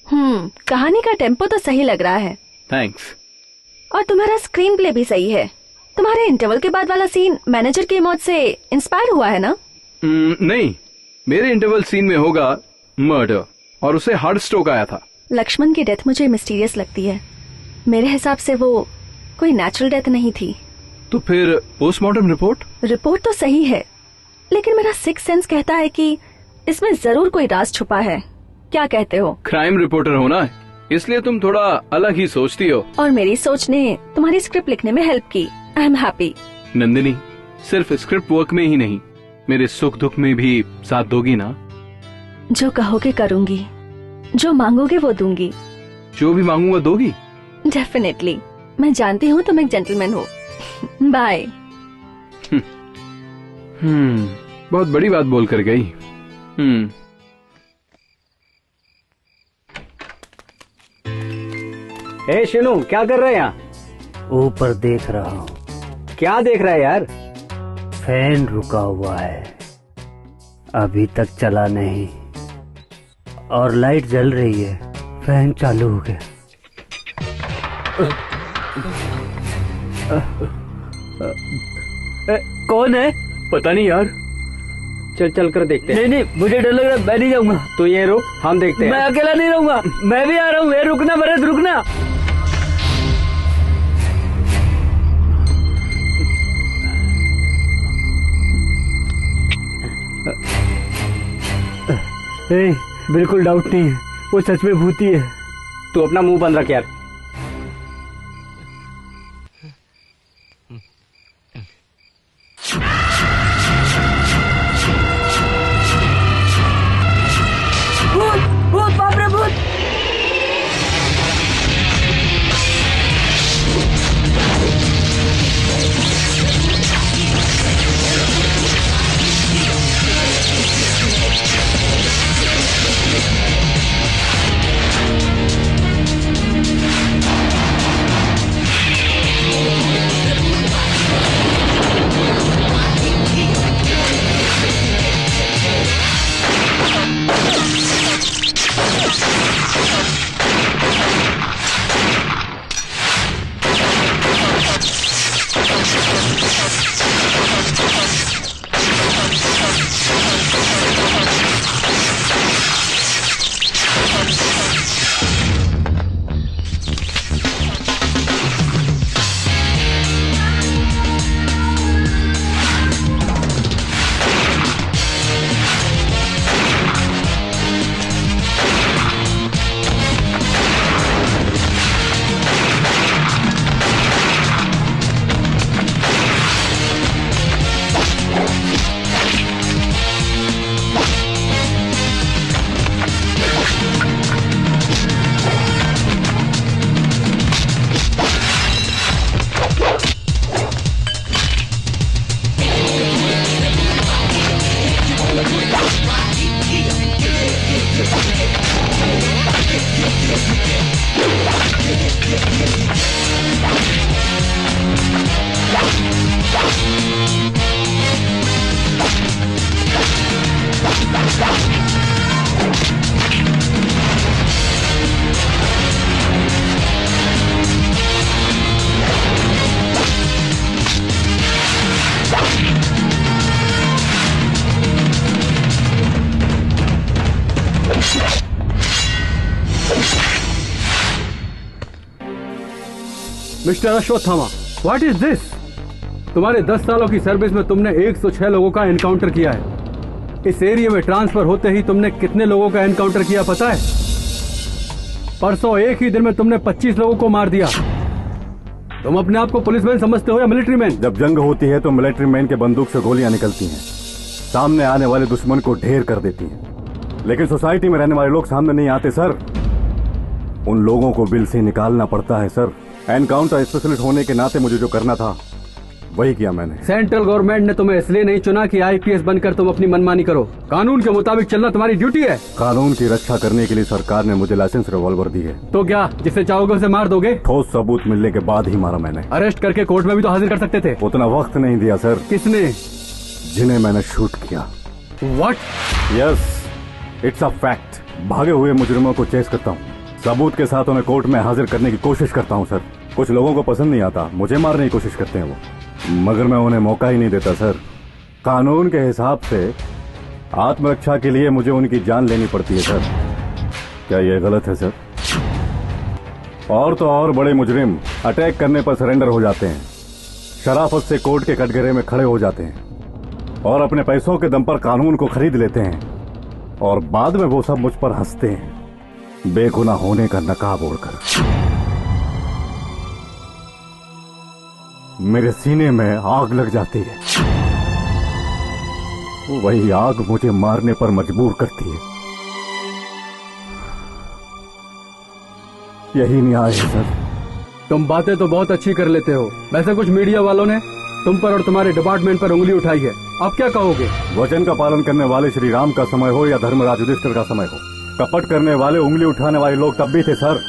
कहानी का टेम्पो तो सही लग रहा है। थैंक्स। और तुम्हारा स्क्रीन प्ले भी सही है। तुम्हारे इंटरवल के बाद वाला सीन मैनेजर की मौत से इंस्पायर हुआ है ना? नहीं, मेरे इंटरवल सीन में होगा मर्डर और उसे हार्ट स्ट्रोक आया था। लक्ष्मण की डेथ मुझे मिस्टीरियस लगती है। मेरे हिसाब से वो कोई नेचुरल डेथ नहीं थी। तो फिर पोस्टमार्टम रिपोर्ट तो सही है, लेकिन मेरा सिक्स सेंस कहता है कि इसमें जरूर कोई राज छुपा है। क्या कहते हो? क्राइम रिपोर्टर हो ना, इसलिए तुम थोड़ा अलग ही सोचती हो। और मेरी सोच ने तुम्हारी स्क्रिप्ट लिखने में हेल्प की। I am happy. नंदिनी, सिर्फ स्क्रिप्ट वर्क में ही नहीं, मेरे सुख दुख में भी साथ दोगी ना? जो कहोगे करूंगी, जो मांगोगे वो दूंगी। जो भी मांगूंगा दोगी? डेफिनेटली। मैं जानती हूँ तुम एक जेंटलमैन हो। बाय। बहुत बड़ी बात बोल कर गई। ए शिनू, क्या कर रहे हैं यहाँ? ऊपर देख रहा हूँ। क्या देख रहा है यार? फैन रुका हुआ है, अभी तक चला नहीं, और लाइट जल रही है, फैन चालू हो गया। कौन है? पता नहीं यार। चल चल कर देखते हैं। नहीं, मुझे डर लग रहा है, मैं नहीं जाऊंगा। तू ये रुक, हम देखते हैं। मैं अकेला नहीं रहूंगा, मैं भी आ रहा हूँ। रुकना भरत, रुकना। बिल्कुल डाउट नहीं है, वो सच में भूती है। तू अपना मुंह बंद रख यार। भूत, बाप रे भूत। Mister Ashwatthama, what is this? तुम्हारे 10 सालों की सर्विस में तुमने 106 लोगों का एनकाउंटर किया है। इस एरिया में ट्रांसफर होते ही तुमने कितने लोगों का एनकाउंटर किया पता है? परसों एक ही दिन में तुमने 25 लोगों को मार दिया। तुम अपने आप को पुलिसमैन समझते हो या मिलिट्री मैन? जब जंग होती है तो मिलिट्री मैन के बंदूक से गोलियां निकलती हैं, सामने आने वाले दुश्मन को ढेर कर देती हैं। लेकिन सोसाइटी में रहने वाले लोग सामने नहीं आते सर, उन लोगों को बिल से निकालना पड़ता है सर। एनकाउंटर स्पेशलिस्ट होने के नाते मुझे जो करना था वही किया मैंने। सेंट्रल गवर्नमेंट ने तुम्हें इसलिए नहीं चुना कि आईपीएस बनकर तुम अपनी मनमानी करो। कानून के मुताबिक चलना तुम्हारी ड्यूटी है। कानून की रक्षा करने के लिए सरकार ने मुझे लाइसेंस रिवॉल्वर दी है। तो क्या जिसे चाहोगे उसे मार दोगे? ठोस सबूत मिलने के बाद ही मारा मैंने। अरेस्ट करके कोर्ट में भी तो हाजिर कर सकते थे। उतना वक्त नहीं दिया सर। किसने? जिन्हें मैंने शूट किया। What? Yes, it's a fact. भागे हुए मुजरिमों को चेस करता हूँ, सबूत के साथ उन्हें कोर्ट में हाजिर करने की कोशिश करता हूँ सर। कुछ लोगों को पसंद नहीं आता, मुझे मारने की कोशिश करते हैं वो, मगर मैं उन्हें मौका ही नहीं देता सर। कानून के हिसाब से आत्मरक्षा के लिए मुझे उनकी जान लेनी पड़ती है सर। क्या यह गलत है सर? और तो और बड़े मुजरिम अटैक करने पर सरेंडर हो जाते हैं, शराफत से कोर्ट के कटघरे में खड़े हो जाते हैं और अपने पैसों के दम पर कानून को खरीद लेते हैं, और बाद में वो सब मुझ पर हंसते हैं बेगुनाह होने का नकाब ओढ़कर। मेरे सीने में आग लग जाती है, वही आग मुझे मारने पर मजबूर करती है। यही न्याय है सर। तुम बातें तो बहुत अच्छी कर लेते हो, वैसे कुछ मीडिया वालों ने तुम पर और तुम्हारे डिपार्टमेंट पर उंगली उठाई है, अब क्या कहोगे? वचन का पालन करने वाले श्री राम का समय हो या धर्मराज युधिष्ठिर का समय हो, कपट करने वाले, उंगली उठाने वाले लोग तब भी थे sir.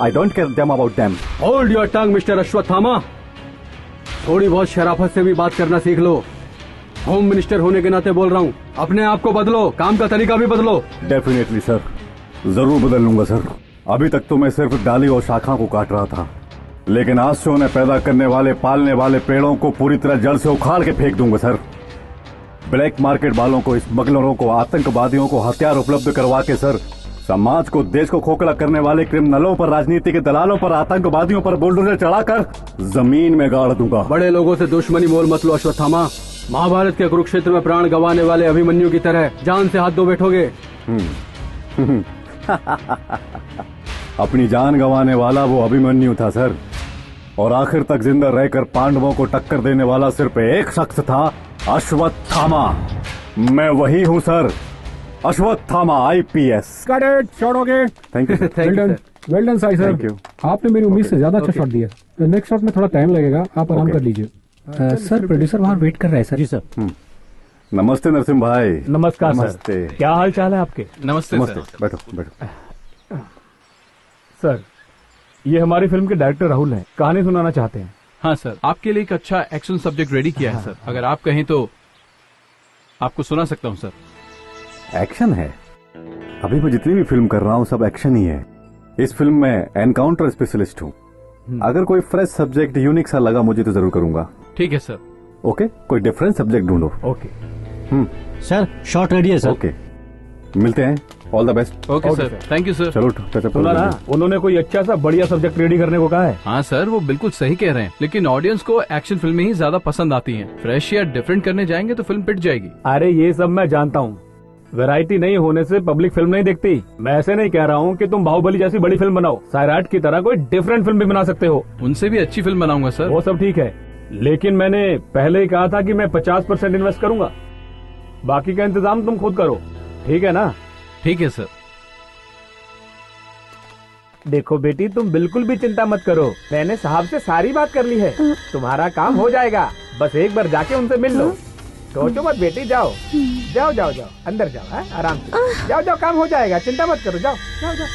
I don't care them about them. Hold your tongue mister Ashwatthama, थोड़ी बहुत शराफत से भी बात करना सीख लो। होम मिनिस्टर होने के नाते बोल रहा हूँ, अपने आप को बदलो, काम का तरीका भी बदलो। डेफिनेटली सर, जरूर बदल लूंगा सर। अभी तक तो मैं सिर्फ डाली और शाखा को काट रहा था, लेकिन आज से उन्हें पैदा करने वाले, पालने वाले पेड़ों को पूरी तरह जड़ से उखाड़ के फेंक दूंगा सर। ब्लैक मार्केट वालों को, स्मगलरों को, आतंकवादियों को हथियार उपलब्ध करवा के सर, समाज को, देश को खोखला करने वाले क्रिमिनलों पर, राजनीति के दलालों पर, आतंकवादियों पर बुलडोजर चढ़ाकर जमीन में गाड़ दूंगा। बड़े लोगों से दुश्मनी मोल मत लो अश्वत्थामा। महाभारत के कुरुक्षेत्र में प्राण गंवाने वाले अभिमन्यु की तरह जान से हाथ धो बैठोगे। अपनी जान गंवाने वाला वो अभिमन्यु था सर, और आखिर तक जिंदा रहकर पांडवों को टक्कर देने वाला सिर्फ एक शख्स था, अश्वत्थामा। मैं वही हूँ सर, अश्वत्थामा IPS। छोड़ोगे? Thank you sir. Well done Sai sir, Thank you. आपने मेरी उम्मीद से ज्यादा अच्छा शॉट दिया। नेक्स्ट शॉट में थोड़ा टाइम लगेगा, आप आराम Okay. कर लीजिए। सर प्रोड्यूसर वहाँ वेट कर रहा है सर। जी सर। नमस्ते नरसिम्हा भाई। नमस्कार नमस्ते। सर, क्या हाल चाल है आपके? नमस्ते नमस्ते, बैठो बैठो। सर ये हमारी फिल्म के डायरेक्टर राहुल हैं, कहानी सुनाना चाहते हैं। हाँ सर, आपके लिए एक अच्छा एक्शन सब्जेक्ट रेडी किया है सर, अगर आप कहें तो आपको सुना सकता हूँ सर। एक्शन है? अभी मैं जितनी भी फिल्म कर रहा हूँ सब एक्शन ही है। इस फिल्म में एनकाउंटर स्पेशलिस्ट हूँ। अगर कोई फ्रेश सब्जेक्ट यूनिक सा लगा मुझे तो जरूर करूंगा। ठीक है सर। ओके, कोई डिफरेंट सब्जेक्ट ढूंढो। ओके सर शॉट रेडी है सर। ओके, मिलते हैं। All the best. Okay sir, thank you sir. चलो टचअप सुना ना, उन्होंने कोई अच्छा सा बढ़िया सब्जेक्ट रेडी करने को कहा है। हाँ सर, वो बिल्कुल सही कह रहे हैं, लेकिन ऑडियंस को एक्शन फिल्में ही ज्यादा पसंद आती हैं। फ्रेश या डिफरेंट करने जाएंगे तो फिल्म पिट जाएगी। अरे ये सब मैं जानता हूँ, वैरायटी नहीं होने से पब्लिक फिल्म नहीं देखती। मैं ऐसे नहीं कह रहा हूँ कि तुम बाहुबली जैसी बड़ी फिल्म बनाओ, सैराट की तरह कोई डिफरेंट फिल्म भी बना सकते हो। उनसे भी अच्छी फिल्म बनाऊंगा सर। वो सब ठीक है, लेकिन मैंने पहले ही कहा था कि मैं 50% इन्वेस्ट करूंगा, बाकी का इंतजाम तुम खुद करो, ठीक है ना? ठीक है सर। देखो बेटी, तुम बिल्कुल भी चिंता मत करो, मैंने साहब से सारी बात कर ली है, तुम्हारा काम हो जाएगा। बस एक बार जाके उनसे मिल लो। सोचो मत बेटी, जाओ जाओ जाओ जाओ, अंदर जाओ, है आराम से जाओ जाओ, काम हो जाएगा, चिंता मत करो, जाओ जाओ जाओ।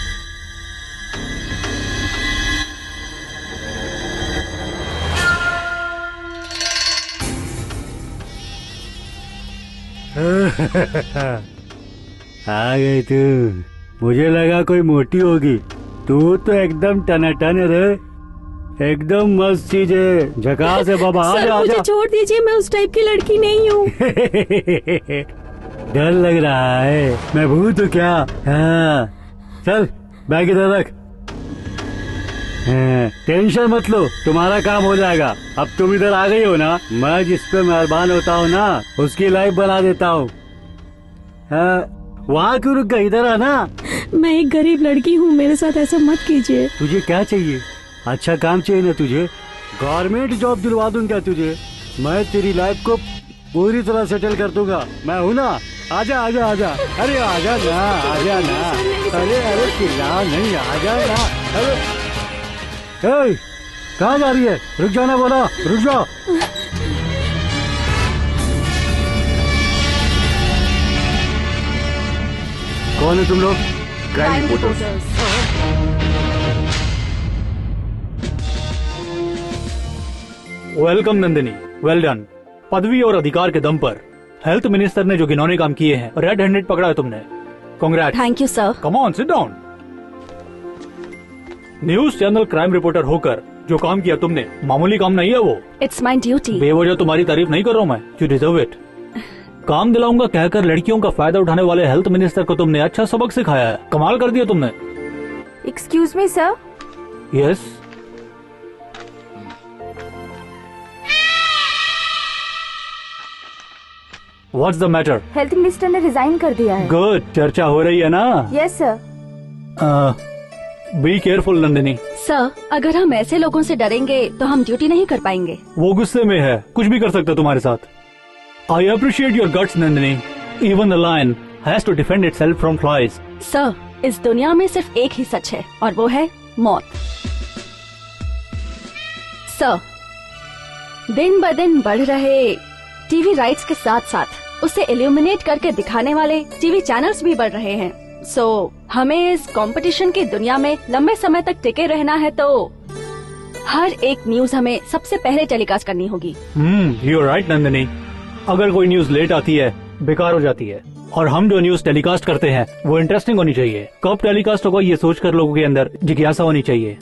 आ गई तू, मुझे लगा कोई मोटी होगी, तू तो एकदम टनाटन है रे, एकदम मस्त चीज है, झकास है बाबा। सर मुझे छोड़ दीजिए, मैं उस टाइप की लड़की नहीं हूँ। डर लग रहा है, मैं भूत हूँ क्या? हाँ चल बैग इधर रख। हाँ, टेंशन मत लो, तुम्हारा काम हो जाएगा। अब तुम इधर आ गई हो ना, मैं जिस पे मेहरबान होता हूँ ना उसकी लाइफ बना देता हूँ। वहाँ क्यों रुक गई, इधर आना। मैं एक गरीब लड़की हूँ, मेरे साथ ऐसा मत कीजिए। तुझे क्या चाहिए? अच्छा काम चाहिए ना तुझे? गवर्नमेंट जॉब दिलवा दूंगा तुझे, मैं तेरी लाइफ को पूरी तरह सेटल कर दूंगा। मैं हूँ ना, आजा आजा आजा, अरे आजा ना, आजा ना, अरे अरे चिल्ला नहीं, आजा ना। अरे कहाँ जा रही है? रुक जाना बोला, रुक जाओ। कौन है तुम लोग? Crime reporters. Welcome Nandini, well done. पदवी और अधिकार के दम पर हेल्थ मिनिस्टर ने जो घिनौने काम किए हैं, रेड हैंडेड पकड़ा है तुमने। Congrats. Thank you sir. Come on, sit down. News channel crime reporter होकर जो काम किया तुमने मामूली काम नहीं है वो। It's my duty. बेवजह तुम्हारी तारीफ नहीं कर रहा हूँ मैं, यू डिजर्व इट। काम दिलाऊंगा कहकर लड़कियों का फायदा उठाने वाले हेल्थ मिनिस्टर को तुमने अच्छा सबक सिखाया है। कमाल कर दिया तुमने। Excuse me sir. Yes. What's the matter? Health minister ने रिजाइन कर दिया है। गुड, चर्चा हो रही है ना? Yes sir. Be careful Nandini. Sir, अगर हम ऐसे लोगों से डरेंगे तो हम ड्यूटी नहीं कर पाएंगे। वो गुस्से में है, कुछ भी कर सकता है तुम्हारे साथ। I appreciate your guts Nandini. Even the lion has to defend itself from flies. Sir, इस दुनिया में सिर्फ एक ही सच है और वो है मौत। सर, दिन ब दिन बढ़ रहे टीवी राइट्स के साथ साथ उसे इल्यूमिनेट करके दिखाने वाले टीवी चैनल्स भी बढ़ रहे हैं। सो हमें इस कंपटीशन की दुनिया में लंबे समय तक टिके रहना है तो हर एक न्यूज हमें सबसे पहले टेलीकास्ट करनी होगी। You are right Nandini. अगर कोई न्यूज लेट आती है बेकार हो जाती है, और हम जो न्यूज टेलीकास्ट करते हैं वो इंटरेस्टिंग होनी चाहिए। कब टेलीकास्ट होगा ये सोचकर लोगों के अंदर जिज्ञासा होनी चाहिए।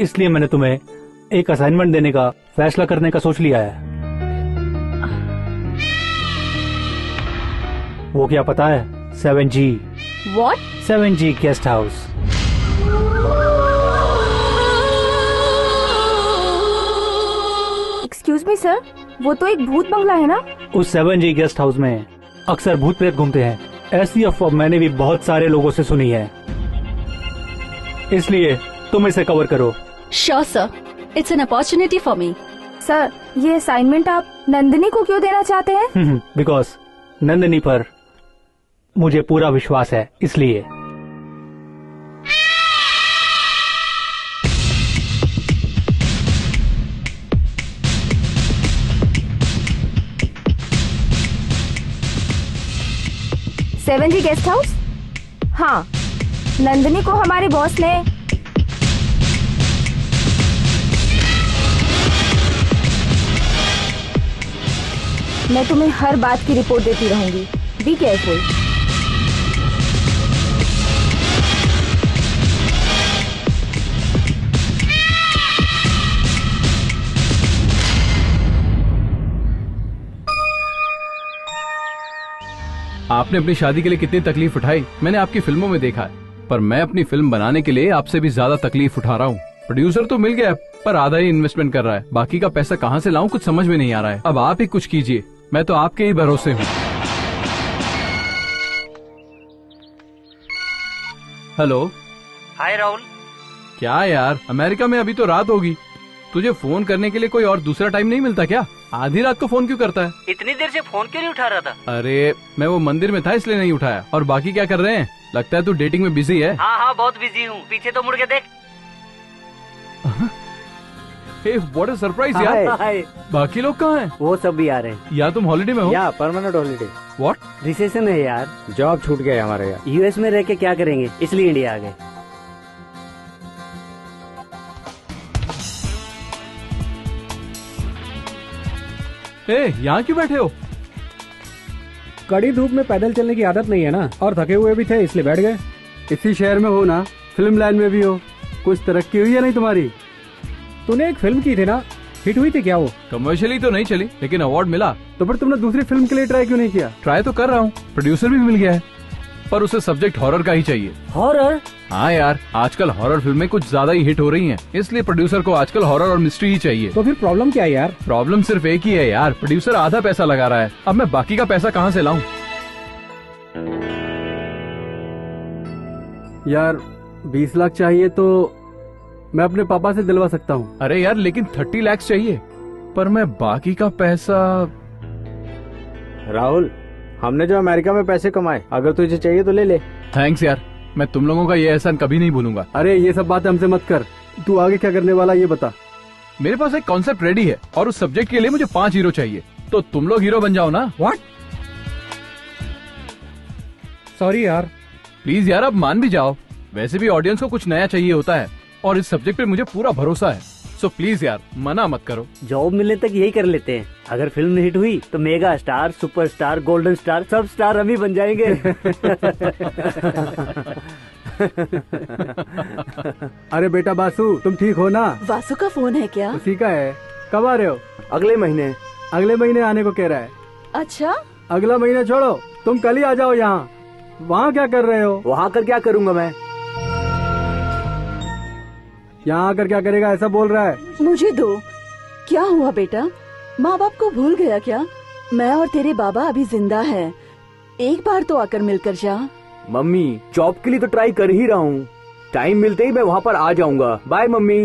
इसलिए मैंने तुम्हें एक असाइनमेंट देने का फैसला करने का सोच लिया है। वो क्या पता है? 7G। What? 7G guest house. Excuse me sir, वो तो एक भूत बंगला है ना? उस 7G गेस्ट हाउस में अक्सर भूत प्रेत घूमते हैं। ऐसी अफवाह मैंने भी बहुत सारे लोगों से सुनी है, इसलिए तुम इसे कवर करो। Sure sir, it's an opportunity for me. Sir, ये असाइनमेंट आप नंदिनी को क्यों देना चाहते हैं? बिकॉज नंदिनी पर मुझे पूरा विश्वास है, इसलिए। सेवन जी गेस्ट हाउस? हाँ, नंदिनी को हमारे बॉस ने मैं तुम्हें हर बात की रिपोर्ट देती रहूंगी। Be careful. आपने अपनी शादी के लिए कितनी तकलीफ उठाई मैंने आपकी फिल्मों में देखा है, पर मैं अपनी फिल्म बनाने के लिए आपसे भी ज्यादा तकलीफ उठा रहा हूँ। प्रोड्यूसर तो मिल गया पर आधा ही इन्वेस्टमेंट कर रहा है, बाकी का पैसा कहाँ से लाऊं कुछ समझ में नहीं आ रहा है। अब आप ही कुछ कीजिए, मैं तो आपके ही भरोसे हूँ। हेलो। हाय राहुल। क्या यार, अमेरिका में अभी तो रात होगी, तुझे फोन करने के लिए कोई और दूसरा टाइम नहीं मिलता क्या? आधी रात को फोन क्यों करता है? इतनी देर से फोन क्यों नहीं उठा रहा था? अरे मैं वो मंदिर में था इसलिए नहीं उठाया। और बाकी क्या कर रहे हैं? लगता है तू डेटिंग में बिजी है। हाँ हाँ बहुत बिजी हूँ, पीछे तो मुड़ के देख। व्हाट अ सरप्राइज यार। बाकी लोग कहाँ हैं? वो सब भी आ रहे हैं। या तुम हॉलिडे में हो? या परमानेंट हॉलिडे। व्हाट? रिसेशन है यार, जॉब छूट गया हमारे यार। यूएस में रह के क्या करेंगे, इसलिए इंडिया आ गए। यहाँ क्यों बैठे हो? कड़ी धूप में पैदल चलने की आदत नहीं है ना, और थके हुए भी थे इसलिए बैठ गए। इसी शहर में हो ना, फिल्म लाइन में भी हो, कुछ तरक्की हुई है नहीं तुम्हारी? तूने एक फिल्म की थी ना, हिट हुई थी क्या वो? कमर्शियली तो नहीं चली लेकिन अवार्ड मिला। तो फिर तुमने दूसरी फिल्म के लिए ट्राई क्यों नहीं किया? ट्राई तो कर रहा हूँ, प्रोड्यूसर भी मिल गया है, पर उसे सब्जेक्ट हॉरर का ही चाहिए। हॉरर? हाँ यार, आजकल हॉरर फिल्में कुछ ज्यादा ही हिट हो रही हैं, इसलिए प्रोड्यूसर को आजकल हॉरर और मिस्ट्री ही चाहिए। तो फिर प्रॉब्लम क्या है यार? प्रॉब्लम सिर्फ एक ही है यार, प्रोड्यूसर आधा पैसा लगा रहा है, अब मैं बाकी का पैसा कहाँ से लाऊं? यार 20 लाख चाहिए तो मैं अपने पापा से दिलवा सकता हूँ। अरे यार लेकिन 30 लाख चाहिए, पर मैं बाकी का पैसा। राहुल, हमने जो अमेरिका में पैसे कमाए, अगर तुझे चाहिए तो ले ले। थैंक्स यार, मैं तुम लोगों का ये एहसान कभी नहीं भूलूंगा। अरे ये सब बातें हमसे मत कर, तू आगे क्या करने वाला ये बता। मेरे पास एक कॉन्सेप्ट रेडी है और उस सब्जेक्ट के लिए मुझे 5 हीरो चाहिए, तो तुम लोग हीरो बन जाओ ना। व्हाट? सॉरी यार। प्लीज यार, अब मान भी जाओ, वैसे भी ऑडियंस को कुछ नया चाहिए होता है और इस सब्जेक्ट पे मुझे पूरा भरोसा है, सो प्लीज यार मना मत करो। जॉब मिलने तक यही कर लेते हैं, अगर फिल्म हिट हुई तो mega star, super star, golden star, सब स्टार हम ही बन जाएंगे। अरे बेटा बासु, तुम ठीक हो ना? वासु का फोन है क्या? उसी का है। कब आ रहे हो? अगले महीने। अगले महीने आने को कह रहा है। अच्छा, अगला महीना छोड़ो, तुम कल ही आ जाओ यहाँ। वहाँ क्या कर रहे हो? वहाँ कर क्या करूँगा मैं? यहाँ आकर क्या करेगा ऐसा बोल रहा है। मुझे दो। क्या हुआ बेटा, माँ बाप को भूल गया क्या? मैं और तेरे बाबा अभी जिंदा हैं। एक बार तो आकर मिलकर जा। मम्मी, जॉब के लिए तो ट्राई कर ही रहा हूँ। टाइम मिलते ही मैं वहाँ पर आ जाऊंगा। Bye mummy.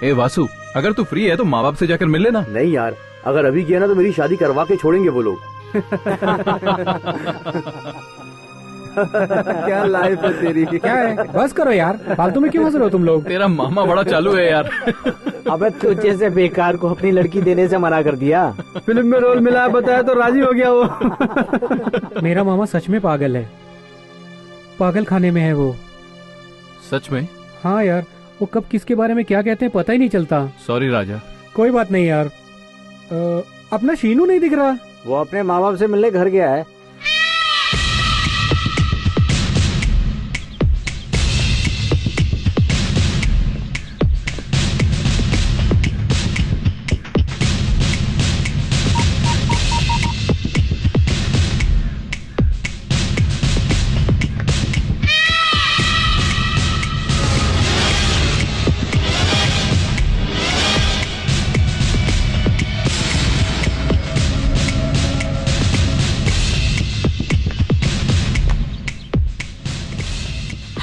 ए वासु, अगर तू फ्री है तो माँ बाप से जाकर मिल लेना। नहीं यार, अगर अभी किया ना तो मेरी शादी करवा के छोड़ेंगे वो लोग। क्या लाइफ है तेरी। क्या है, बस करो यार, फालतू में क्यों हंस रहे हो तुम लोग? तेरा मामा बड़ा चालू है यार। अबे तू जैसे बेकार को अपनी लड़की देने से मना कर दिया। फिल्म में रोल मिला बताया तो राजी हो गया वो। मेरा मामा सच में पागल है, पागल खाने में है वो। सच में? हाँ यार, वो कब किसके बारे में क्या कहते हैं पता ही नहीं चलता। सॉरी राजा। कोई बात नहीं यार। अपना शीनू नहीं दिख रहा। वो अपने माँ बाप से मिलने घर गया है।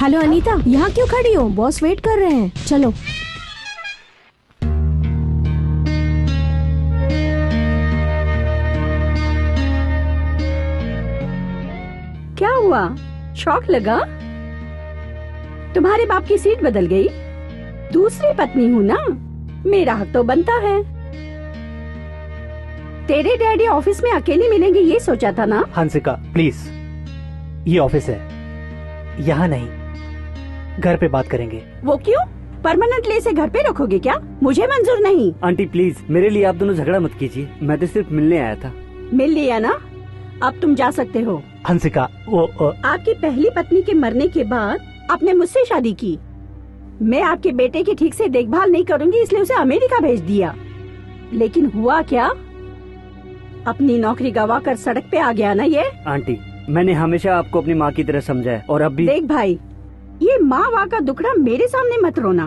हेलो अनीता, यहाँ क्यों खड़ी हो? बॉस वेट कर रहे हैं, चलो। क्या हुआ, शौक लगा? तुम्हारे बाप की सीट बदल गई? दूसरी पत्नी हूँ ना, मेरा हक तो बनता है। तेरे डैडी ऑफिस में अकेले मिलेंगे ये सोचा था ना? हंसिका प्लीज, ये ऑफिस है, यहाँ नहीं, घर पे बात करेंगे। वो क्यों? परमानेंटली इसे घर पे रखोगे क्या? मुझे मंजूर नहीं। आंटी प्लीज, मेरे लिए आप दोनों झगड़ा मत कीजिए, मैं तो सिर्फ मिलने आया था। मिल लिया ना, अब तुम जा सकते हो। हंसिका, वो आपकी पहली पत्नी के मरने के बाद आपने मुझसे शादी की। मैं आपके बेटे की ठीक से देखभाल नहीं करूंगी इसलिए उसे अमेरिका भेज दिया। लेकिन हुआ क्या, अपनी नौकरी गवाकर सड़क पे आ गया ना ये। आंटी, मैंने हमेशा आपको अपनी माँ की तरह समझा है और अब भी। देख भाई, ये माँ वाँ का दुखड़ा मेरे सामने मत रोना।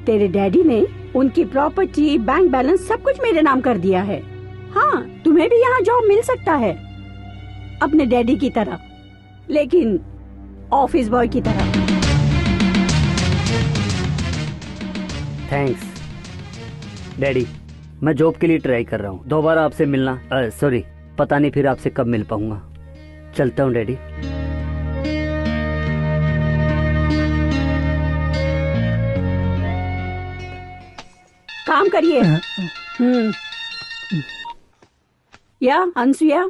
तेरे डैडी ने उनकी प्रॉपर्टी, बैंक बैलेंस सब कुछ मेरे नाम कर दिया है। हाँ, तुम्हें भी यहाँ जॉब मिल सकता है अपने डैडी की तरह, लेकिन ऑफिस बॉय की तरह। थैंक्स डैडी, मैं जॉब के लिए ट्राई कर रहा हूँ। दोबारा आपसे मिलना, सॉरी, पता नहीं फिर आपसे कब मिल पाऊंगा। चलता हूँ डैडी। काम करिए। या अनसुया,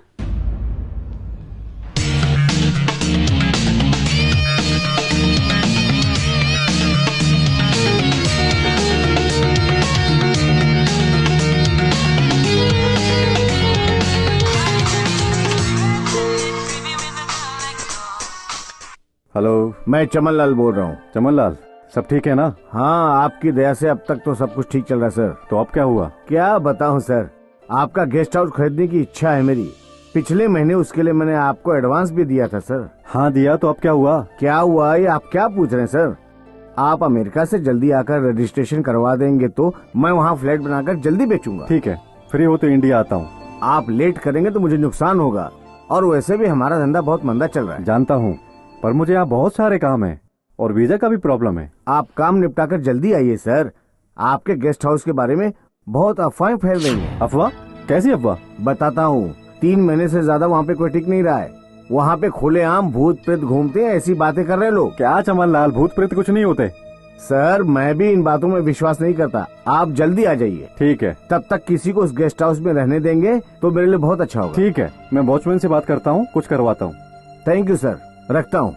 हेलो, मैं चमन लाल बोल रहा हूँ। चमन लाल, सब ठीक है ना? हाँ, आपकी दया से अब तक तो सब कुछ ठीक चल रहा है सर। तो अब क्या हुआ? क्या बताऊं सर, आपका गेस्ट हाउस खरीदने की इच्छा है मेरी। पिछले महीने उसके लिए मैंने आपको एडवांस भी दिया था सर। हाँ दिया, तो अब क्या हुआ? क्या हुआ ये आप क्या पूछ रहे हैं सर? आप अमेरिका से जल्दी आकर रजिस्ट्रेशन करवा देंगे तो मैं वहाँ फ्लैट बनाकर जल्दी बेचूंगा। ठीक है, फ्री हो तो इंडिया आता हूँ। आप लेट करेंगे तो मुझे नुकसान होगा, और वैसे भी हमारा धंधा बहुत मंदा चल रहा है। जानता हूँ, पर मुझे यहाँ बहुत सारे काम है और वीजा का भी प्रॉब्लम है। आप काम निपटाकर जल्दी आइए सर। आपके गेस्ट हाउस के बारे में बहुत अफवाहें फैल रही हैं। अफवाह? कैसी अफवाह? बताता हूँ। 3 महीने से ज्यादा वहाँ पे कोई टिक नहीं रहा है। वहाँ पे खुलेआम भूत प्रेत घूमते हैं, ऐसी बातें कर रहे हैं लोग। क्या चमन लाल, भूत प्रेत कुछ नहीं होते। सर, मैं भी इन बातों में विश्वास नहीं करता। आप जल्दी आ जाइए। ठीक है। तब तक किसी को उस गेस्ट हाउस में रहने देंगे तो मेरे लिए बहुत अच्छा होगा। ठीक है, मैं वॉचमैन से बात करता हूँ, कुछ करवाता हूँ। थैंक यू सर, रखता हूँ।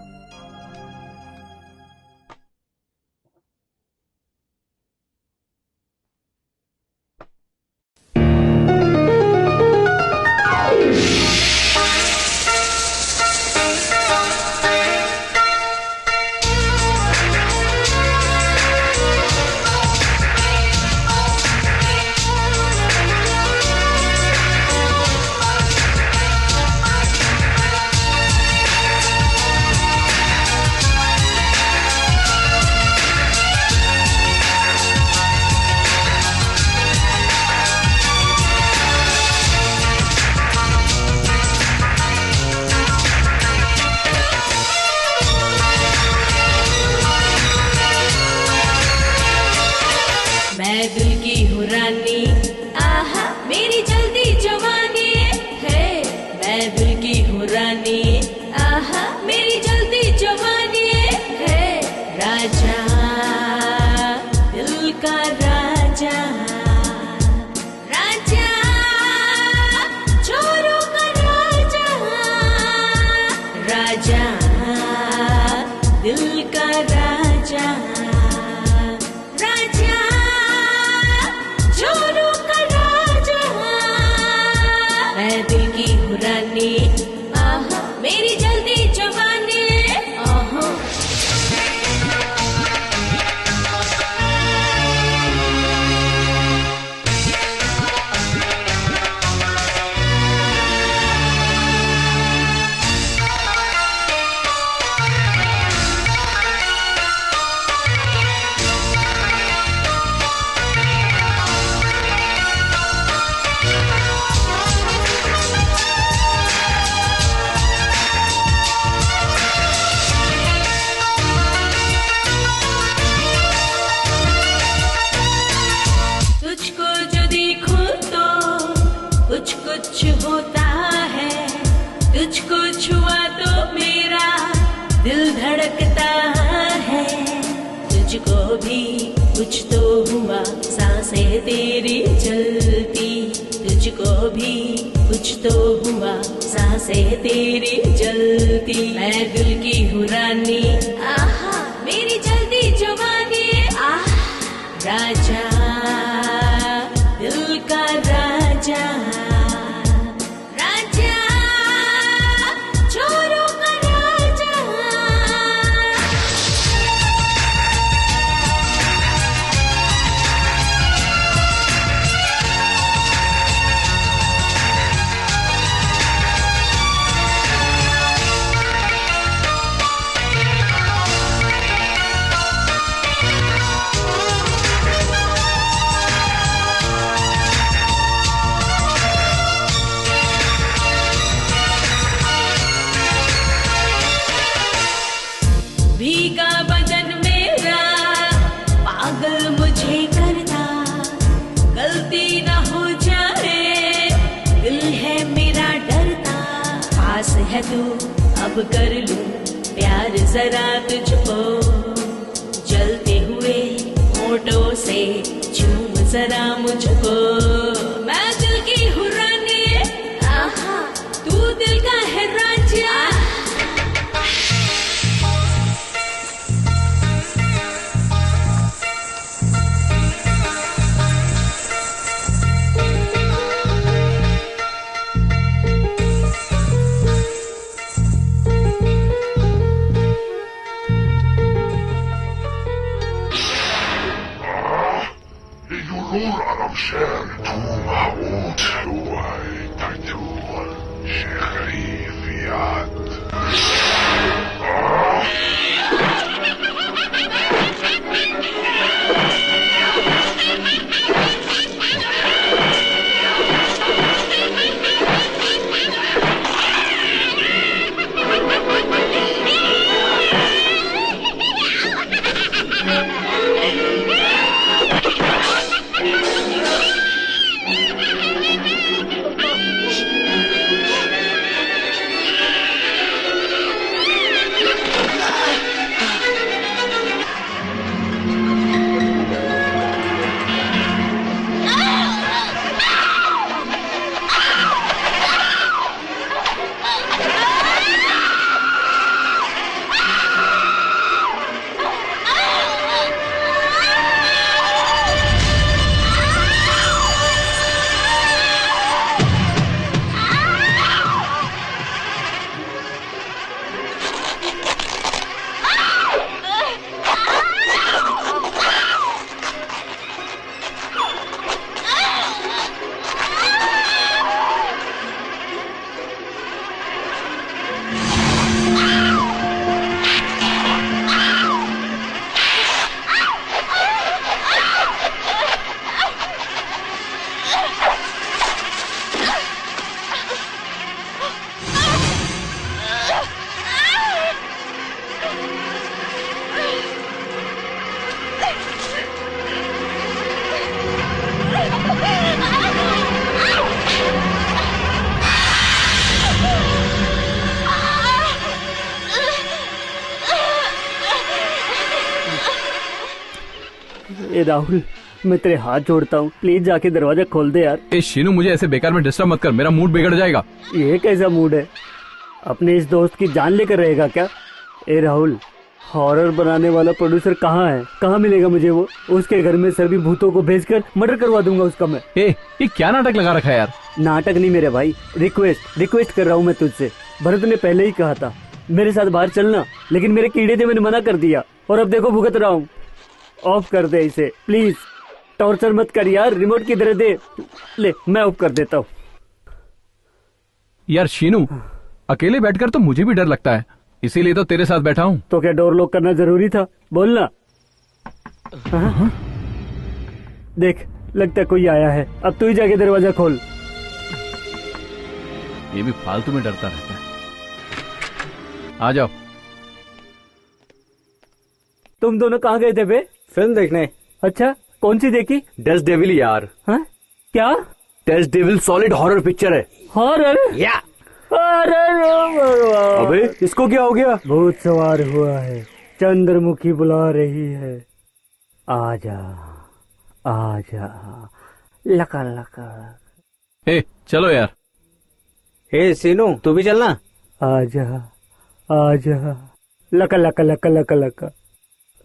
राजा दिल का राजा, राजा चोरों का राजा, राजा दिल का राजा, राजा चोरों का राजा। मैं दिल की हूँ रानी, मेरी जल्दी जवानी। कुछ होता है, तुझको छुआ तो मेरा दिल धड़कता है। तुझको भी कुछ तो हुआ, सांसें तेरी चलती। तुझको भी कुछ तो हुआ, सांसें तेरी जलती। मैं दिल की हूँ रानी, आहा मेरी जल्दी जवानी। राजा दिल का राजा, भीगा बदन मेरा पागल मुझे करता। गलती न हो जाए दिल है मेरा डरता। पास है तू अब कर लूं प्यार जरा तुझको। जलते हुए होठों से चूम जरा मुझको। मैं दिल की हूँ रानी, आहा तू दिल का है राजा। ए राहुल, मैं तेरे हाथ जोड़ता हूँ, प्लीज जाके दरवाजा खोल दे यार। ए शीनू, मुझे ऐसे बेकार में डिस्टर्ब मत कर, मेरा मूड बिगड़ जाएगा। ये कैसा मूड है? अपने इस दोस्त की जान लेकर रहेगा क्या? ए राहुल, हॉरर बनाने वाला प्रोड्यूसर कहाँ है? कहाँ मिलेगा मुझे वो? उसके घर में सभी भूतों को भेजकर मर्डर करवा दूंगा उसका मैं। ये क्या नाटक लगा रखा है यार? नाटक नहीं मेरे भाई, रिक्वेस्ट कर रहा हूँ मैं तुझसे। भरत ने पहले ही कहा था मेरे साथ बाहर चलना, लेकिन मेरे कीड़े थे, मैंने मना कर दिया और अब देखो भुगत रहा हूँ। ऑफ कर दे इसे प्लीज, टॉर्चर मत कर यार। रिमोट किधर दे? ले, मैं ऑफ कर देता हूँ। यार शीनू, अकेले बैठकर तो मुझे भी डर लगता है, इसीलिए तो तेरे साथ बैठा हूँ। तो क्या डोर लॉक करना जरूरी था? बोलना। देख, लगता है कोई आया है, अब तू ही जाके दरवाजा खोल। ये भी फालतू में डरता रहता है। आ जाओ। तुम दोनों कहाँ गए थे बे? फिल्म देखने। अच्छा, कौन सी देखी? डेथ डेविल यार। हाँ? क्या? Death devil solid horror picture है। हॉरर? या। अरे अबे, इसको क्या हो गया? भूत सवार हुआ है, चंद्रमुखी बुला रही है। आजा आजा, लका लका। चलो यार। सीनू, तू भी चलना। आजा आजा, लका लका लका लका लका।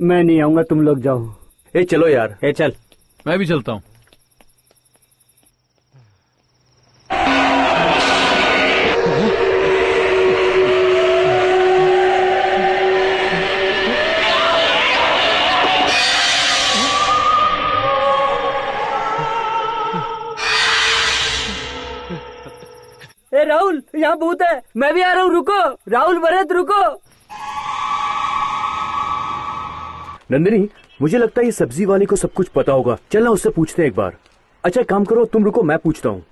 मैं नहीं आऊंगा, तुम लोग जाओ। चलो यार। चल। मैं भी चलता हूँ। राहुल, यहाँ भूत है, मैं भी आ रहा हूँ, रुको। राहुल, भरत, रुको। नंदिनी, मुझे लगता है ये सब्जी वाले को सब कुछ पता होगा, चलना उससे पूछते हैं एक बार। अच्छा काम करो, तुम रुको, मैं पूछता हूँ।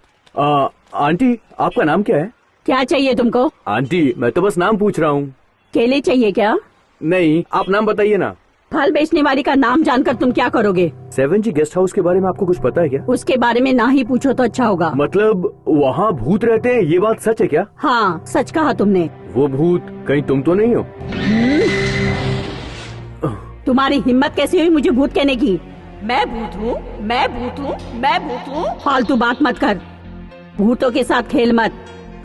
आंटी, आपका नाम क्या है? क्या चाहिए तुमको? आंटी, मैं तो बस नाम पूछ रहा हूँ। केले चाहिए क्या? नहीं, आप नाम बताइए ना। फल बेचने वाली का नाम जानकर तुम क्या करोगे? 7G गेस्ट हाउस के बारे में आपको कुछ पता है क्या? उसके बारे में ना ही पूछो तो अच्छा होगा। मतलब वहाँ भूत रहते हैं, ये बात सच है क्या? हाँ, सच कहा तुमने। वो भूत कहीं तुम तो नहीं हो? तुम्हारी हिम्मत कैसी हुई मुझे भूत कहने की? मैं भूत हूँ, मैं भूत हूँ, मैं भूत हूँ। फालतू बात मत कर, भूतों के साथ खेल मत,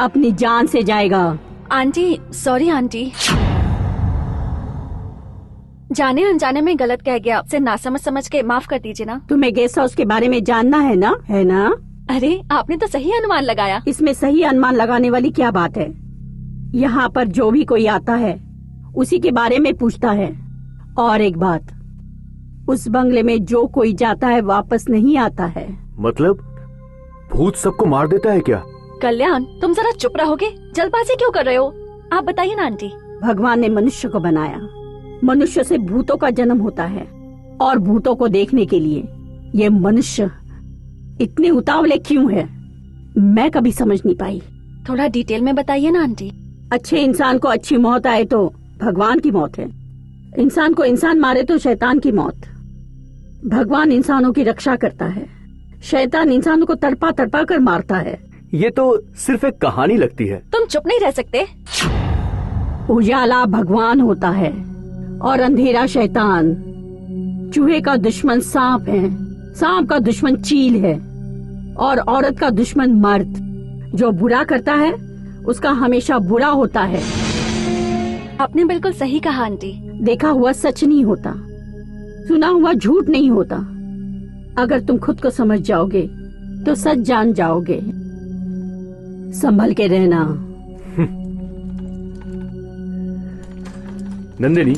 अपनी जान से जाएगा। आंटी, सॉरी आंटी, जाने अनजाने में गलत कह गया, आपसे नासमझ समझ के माफ कर दीजिए ना। तुम्हें गेस्ट हाउस के बारे में जानना है ना? है ना? अरे, आपने तो सही अनुमान लगाया। इसमें सही अनुमान लगाने वाली क्या बात है? यहाँ पर जो भी कोई आता है उसी के बारे में पूछता है। और एक बात, उस बंगले में जो कोई जाता है वापस नहीं आता है। मतलब भूत सबको मार देता है क्या? कल्याण, तुम जरा चुप रहोगे? जल्दबाजी क्यों कर रहे हो? आप बताइए ना आंटी। भगवान ने मनुष्य को बनाया, मनुष्य से भूतों का जन्म होता है, और भूतों को देखने के लिए ये मनुष्य इतने उतावले क्यों है, मैं कभी समझ नहीं पाई। थोड़ा डिटेल में बताइए ना आंटी। अच्छे इंसान को अच्छी मौत आए तो भगवान की मौत है, इंसान को इंसान मारे तो शैतान की मौत। भगवान इंसानों की रक्षा करता है, शैतान इंसानों को तड़पा तड़पा कर मारता है। ये तो सिर्फ एक कहानी लगती है। तुम चुप नहीं रह सकते? उजाला भगवान होता है और अंधेरा शैतान। चूहे का दुश्मन सांप है, सांप का दुश्मन चील है, और औरत का दुश्मन मर्द। जो बुरा करता है उसका हमेशा बुरा होता है। आपने बिल्कुल सही कहा आंटी। देखा हुआ सच नहीं होता, सुना हुआ झूठ नहीं होता। अगर तुम खुद को समझ जाओगे तो सच जान जाओगे। संभल के रहना। नंदिनी,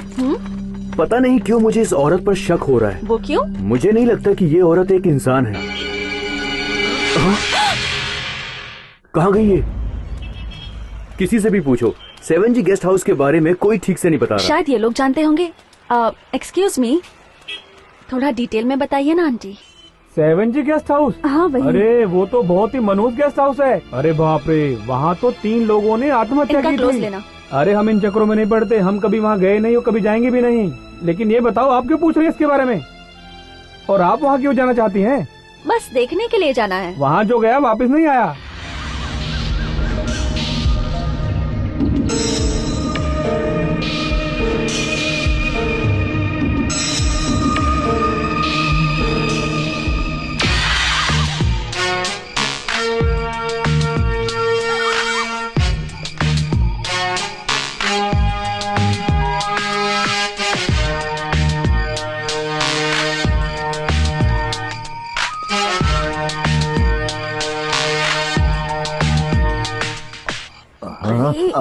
पता नहीं क्यों मुझे इस औरत पर शक हो रहा है। वो क्यों? मुझे नहीं लगता कि ये औरत एक इंसान है। कहाँ गई ये? किसी से भी पूछो, 7G गेस्ट हाउस के बारे में कोई ठीक से नहीं बता रहा। शायद ये लोग जानते होंगे। एक्सक्यूज मी, थोड़ा डिटेल में बताइए ना आंटी। 7G guest house? हाँ वही। अरे वो तो बहुत ही मनहूस गेस्ट हाउस है। अरे बाप रे, वहाँ तो 3 लोगों ने आत्महत्या की क्लोज थी। लेना। अरे हम इन चक्रों में नहीं पड़ते, हम कभी वहाँ गए नहीं और कभी जाएंगे भी नहीं। लेकिन ये बताओ, आप क्यों पूछ रही है इसके बारे में? और आप वहाँ क्यों जाना चाहती हैं? बस देखने के लिए जाना है। वहाँ जो गया वापस नहीं आया।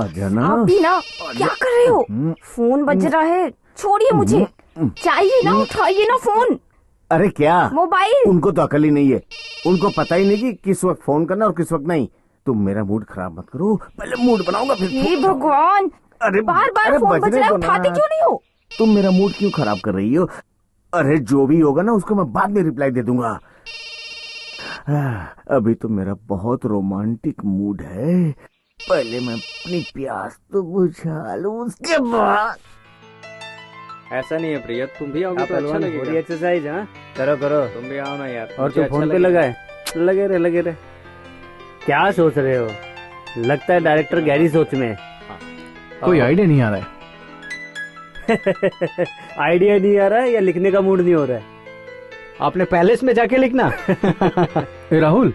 आजा ना। आप भी ना, क्या कर रहे हो? फोन बज रहा है, छोड़िए मुझे। चाहिए ना, उठाइए ना फोन। अरे क्या मोबाइल? उनको तो अकल ही नहीं है, उनको पता ही नहीं कि किस वक्त फोन करना और किस वक्त नहीं। तुम मेरा मूड खराब मत करो, पहले मूड बनाऊंगा फिर। हे भगवान, अरे बार बार फोन बज रहा है, उठाते क्यों नहीं हो? तुम मेरा मूड क्यों खराब कर रही हो? अरे जो भी होगा ना उसको मैं बाद में रिप्लाई दे दूंगा। अभी तो मेरा बहुत रोमांटिक मूड है, पहले मैं अपनी प्यास तो बुझा लूं, उसके बाद। ऐसा नहीं है प्रिया, तुम भी आओगे तो अच्छा लगेगा। थोड़ी एक्सरसाइज। हाँ करो करो, तुम भी आओ ना यार। और तू फोन पे लगा है? लगे रहे। क्या सोच रहे हो? लगता है डायरेक्टर गहरी सोच में। कोई आइडिया नहीं आ रहा है। आइडिया नहीं आ रहा है या लिखने का मूड नहीं हो रहा है? आपने पैलेस में जाके लिखना। ए राहुल,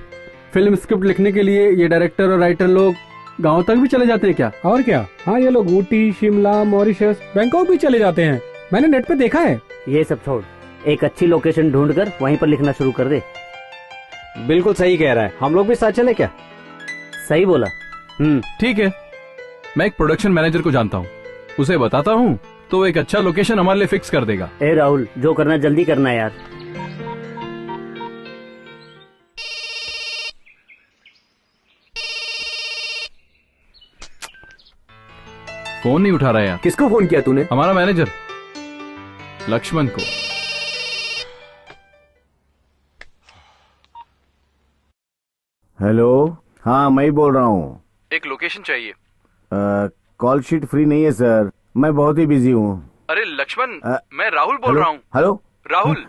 फिल्म स्क्रिप्ट लिखने के लिए ये डायरेक्टर और राइटर लोग गांव तक भी चले जाते हैं क्या? और क्या, हाँ ये लोग ऊटी, शिमला, मॉरिशस, बैंकॉक भी चले जाते हैं। मैंने नेट पे देखा है। ये सब छोड़, एक अच्छी लोकेशन ढूंढकर वहीं पर लिखना शुरू कर दे। बिल्कुल सही कह रहा है, हम लोग भी साथ चले क्या? सही बोला। ठीक है, मैं एक प्रोडक्शन मैनेजर को जानता हूँ, उसे बताता हूँ तो एक अच्छा लोकेशन हमारे लिए फिक्स कर देगा। ए राहुल, जो करना जल्दी करना यार। फोन नहीं उठा रहा यार। किसको फोन किया तूने? हमारा मैनेजर लक्ष्मण को। हेलो, हाँ मैं ही बोल रहा हूँ। एक लोकेशन चाहिए। कॉल शीट फ्री नहीं है सर, मैं बहुत ही बिजी हूँ। अरे लक्ष्मण, मैं राहुल बोल रहा हूँ। हेलो राहुल।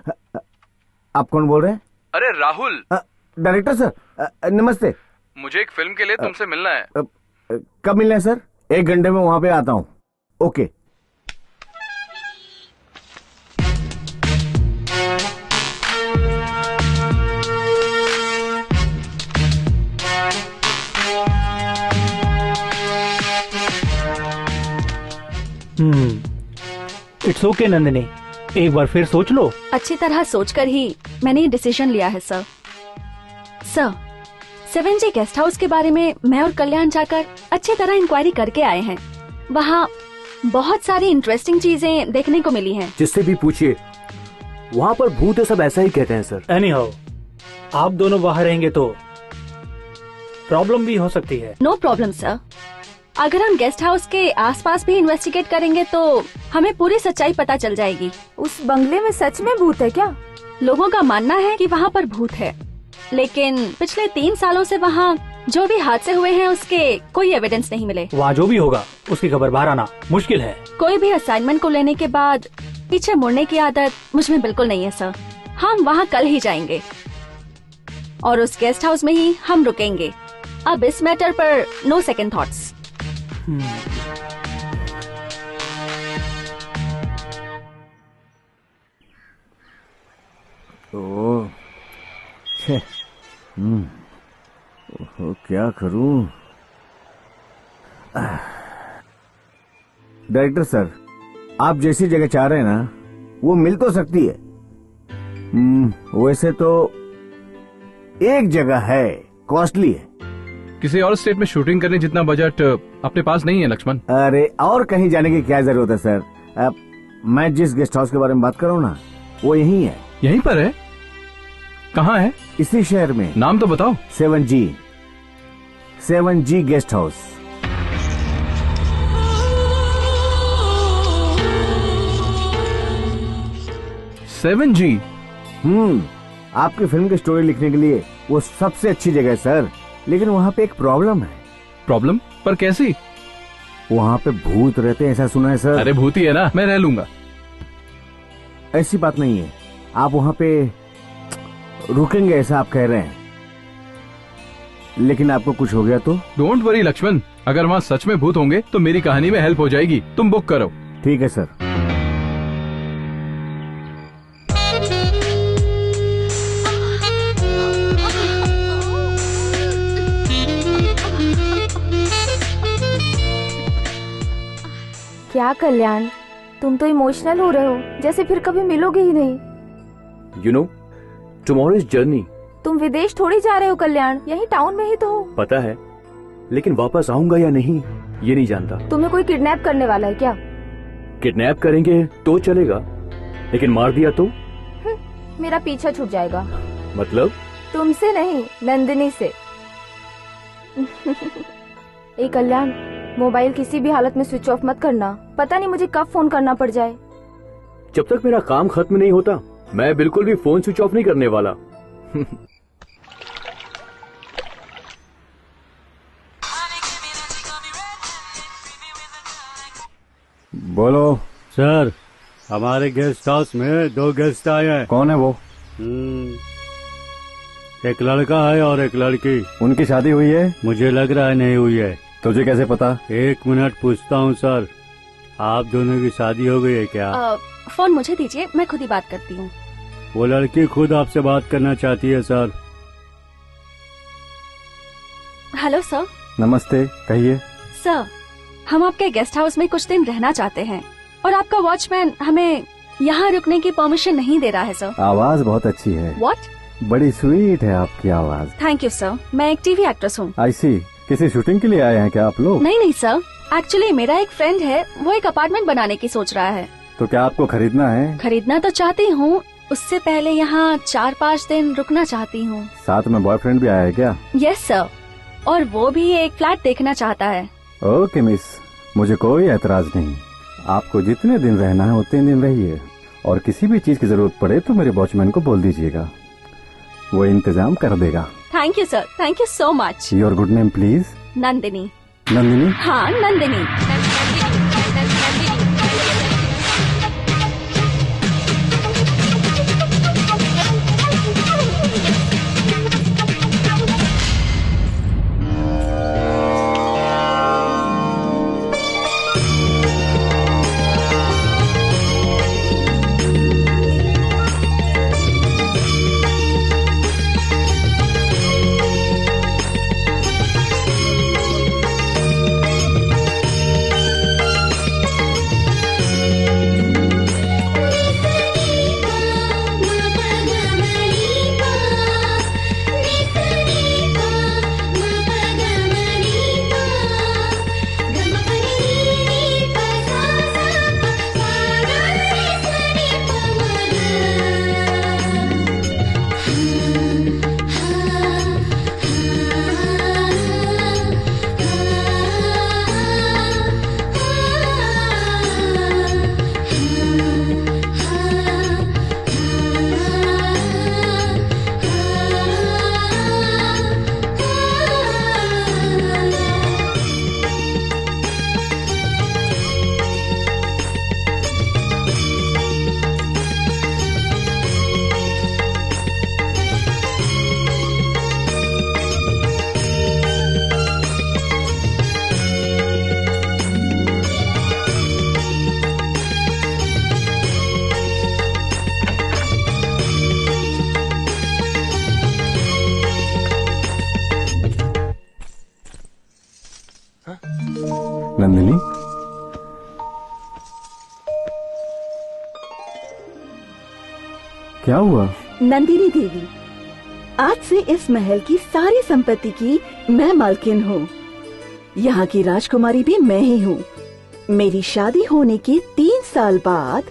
आप कौन बोल रहे हैं? अरे राहुल। डायरेक्टर सर, नमस्ते। मुझे एक फिल्म के लिए तुमसे मिलना है। कब मिलना है सर? 1 घंटे में वहां पे आता हूँ। ओके। इट्स ओके नंदिनी, एक बार फिर सोच लो। अच्छी तरह सोचकर ही मैंने ये डिसीजन लिया है सर। 7G गेस्ट हाउस के बारे में मैं और कल्याण जाकर अच्छी तरह इंक्वायरी करके आए हैं। वहाँ बहुत सारी इंटरेस्टिंग चीजें देखने को मिली हैं। जिससे भी पूछिए वहाँ पर भूत है, सब ऐसा ही कहते हैं सर। एनी हाउ, आप दोनों वहाँ रहेंगे तो प्रॉब्लम भी हो सकती है। नो प्रॉब्लम सर, अगर हम गेस्ट हाउस के आसपास भी इन्वेस्टिगेट करेंगे तो हमें पूरी सच्चाई पता चल जाएगी। उस बंगले में सच में भूत है क्या? लोगों का मानना है कि वहाँ पर भूत है, लेकिन पिछले 3 सालों से वहाँ जो भी हादसे हुए हैं उसके कोई एविडेंस नहीं मिले। वहाँ जो भी होगा उसकी खबर बाहर आना मुश्किल है। कोई भी असाइनमेंट को लेने के बाद पीछे मुड़ने की आदत मुझ में बिल्कुल नहीं है सर। हम वहाँ कल ही जाएंगे और उस गेस्ट हाउस में ही हम रुकेंगे। अब इस मैटर पर नो सेकंड थॉट्स। क्या करूं? डायरेक्टर सर, आप जैसी जगह चाह रहे हैं ना वो मिल तो सकती है। वैसे तो एक जगह है, कॉस्टली है। किसी और स्टेट में शूटिंग करने जितना बजट अपने पास नहीं है लक्ष्मण। अरे और कहीं जाने की क्या जरूरत है सर? मैं जिस गेस्ट हाउस के बारे में बात कर रहा हूँ ना वो यहीं है। यहीं पर है? कहाँ है? इसी शहर में। नाम तो बताओ। 7G guest house. सेवन जी। आपकी फिल्म की स्टोरी लिखने के लिए वो सबसे अच्छी जगह है सर, लेकिन वहाँ पे एक प्रॉब्लम है। प्रॉब्लम? पर कैसी? वहाँ पे भूत रहते हैं, ऐसा सुना है सर। अरे भूत ही है ना, मैं रह लूंगा। ऐसी बात नहीं है, आप वहाँ पे रुकेंगे ऐसा आप कह रहे हैं, लेकिन आपको कुछ हो गया तो? डोंट वरी लक्ष्मण, अगर वहाँ सच में भूत होंगे तो मेरी कहानी में हेल्प हो जाएगी। तुम बुक करो। ठीक है सर। क्या कल्याण, तुम तो इमोशनल हो रहे हो, जैसे फिर कभी मिलोगे ही नहीं। You know, tomorrow is journey. तुम विदेश थोड़ी जा रहे हो कल्याण, यही टाउन में ही तो हो। पता है, लेकिन वापस आऊंगा या नहीं ये नहीं जानता। तुम्हें कोई किडनैप करने वाला है क्या? किडनैप करेंगे तो चलेगा, लेकिन मार दिया तो? मेरा पीछा छूट जाएगा। मतलब? तुमसे नहीं, नंदिनी से। ए कल्याण, मोबाइल किसी भी हालत में स्विच ऑफ मत करना, पता नहीं मुझे कब फोन करना पड़ जाए। जब तक मेरा काम खत्म नहीं होता मैं बिल्कुल भी फोन स्विच ऑफ नहीं करने वाला। बोलो सर, हमारे गेस्ट हाउस में 2 गेस्ट आए हैं। कौन है वो? एक लड़का है और एक लड़की। उनकी शादी हुई है? मुझे लग रहा है नहीं हुई है। तुझे कैसे पता? 1 मिनट पूछता हूँ सर, आप दोनों की शादी हो गई है क्या? फोन मुझे दीजिए, मैं खुद ही बात करती हूँ। वो लड़की खुद आपसे बात करना चाहती है सर। Hello sir. नमस्ते, कहिए। सर, हम आपके गेस्ट हाउस में कुछ दिन रहना चाहते हैं और आपका वॉचमैन हमें यहाँ रुकने की परमिशन नहीं दे रहा है सर। आवाज बहुत अच्छी है। व्हाट? बड़ी स्वीट है आपकी आवाज। थैंक यू सर, मैं एक टीवी एक्ट्रेस हूँ। आई सी, किसी शूटिंग के लिए आए हैं क्या आप लोग? नहीं सर, एक्चुअली मेरा एक फ्रेंड है, वो एक अपार्टमेंट बनाने की सोच रहा है। तो क्या आपको खरीदना है? खरीदना तो चाहती हूँ, उससे पहले यहाँ 4-5 दिन रुकना चाहती हूँ। साथ में बॉयफ्रेंड भी आया है क्या? यस सर, और वो भी एक फ्लैट देखना चाहता है। ओके मिस, मुझे कोई ऐतराज नहीं। आपको जितने दिन रहना है उतने दिन रहिए, और किसी भी चीज की जरूरत पड़े तो मेरे वॉचमैन को बोल दीजिएगा, वो इंतजाम कर देगा। Thank you sir, thank you so much. Your good name please? Nandini. Nandini? हाँ, नंदिनी। नंदिनी, क्या हुआ? नंदिनी देवी, आज से इस महल की सारी संपत्ति की मैं मालकिन हूँ। यहाँ की राजकुमारी भी मैं ही हूँ। मेरी शादी होने के 3 साल बाद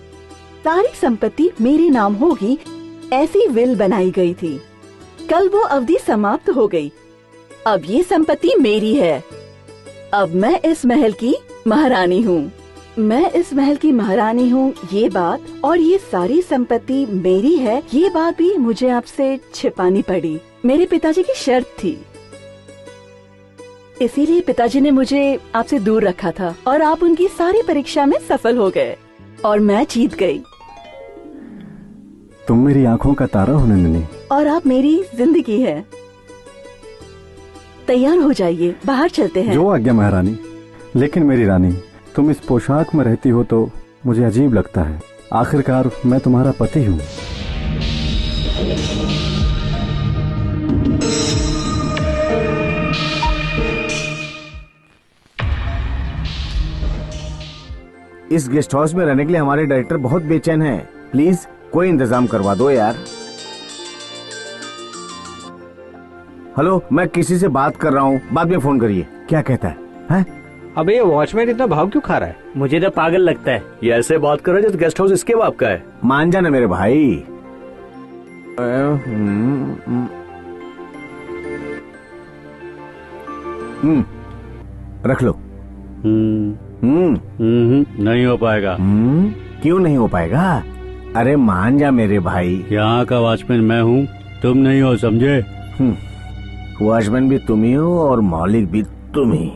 सारी संपत्ति मेरे नाम होगी, ऐसी विल बनाई गई थी। कल वो अवधि समाप्त हो गई। अब ये संपत्ति मेरी है। अब मैं इस महल की महारानी हूँ। मैं इस महल की महारानी हूँ, ये बात, और ये सारी संपत्ति मेरी है, ये बात भी मुझे आपसे छिपानी पड़ी। मेरे पिताजी की शर्त थी, इसीलिए पिताजी ने मुझे आपसे दूर रखा था, और आप उनकी सारी परीक्षा में सफल हो गए और मैं जीत गई। तुम मेरी आंखों का तारा हो नंदिनी, और आप मेरी जिंदगी है। तैयार हो जाइए, बाहर चलते हैं। जो आज्ञा महारानी। लेकिन मेरी रानी, तुम इस पोशाक में रहती हो तो मुझे अजीब लगता है। आखिरकार मैं तुम्हारा पति हूँ। इस गेस्ट हाउस में रहने के लिए हमारे डायरेक्टर बहुत बेचैन हैं। प्लीज कोई इंतजाम करवा दो यार। हेलो, मैं किसी से बात कर रहा हूँ, बाद में फोन करिए। क्या कहता है? अबे ये वॉचमैन इतना भाव क्यों खा रहा है? मुझे तो पागल लगता है। ये ऐसे बात कर रहा है जैसे गेस्ट हाउस इसके बाप का है। मान जाना मेरे भाई। रख लो। नहीं हो पाएगा। क्यों नहीं हो पाएगा? अरे मान जा मेरे भाई। यहाँ का वॉचमैन मैं हूँ, तुम नहीं हो, समझे? वॉचमैन भी तुम ही हो और मालिक भी तुम ही।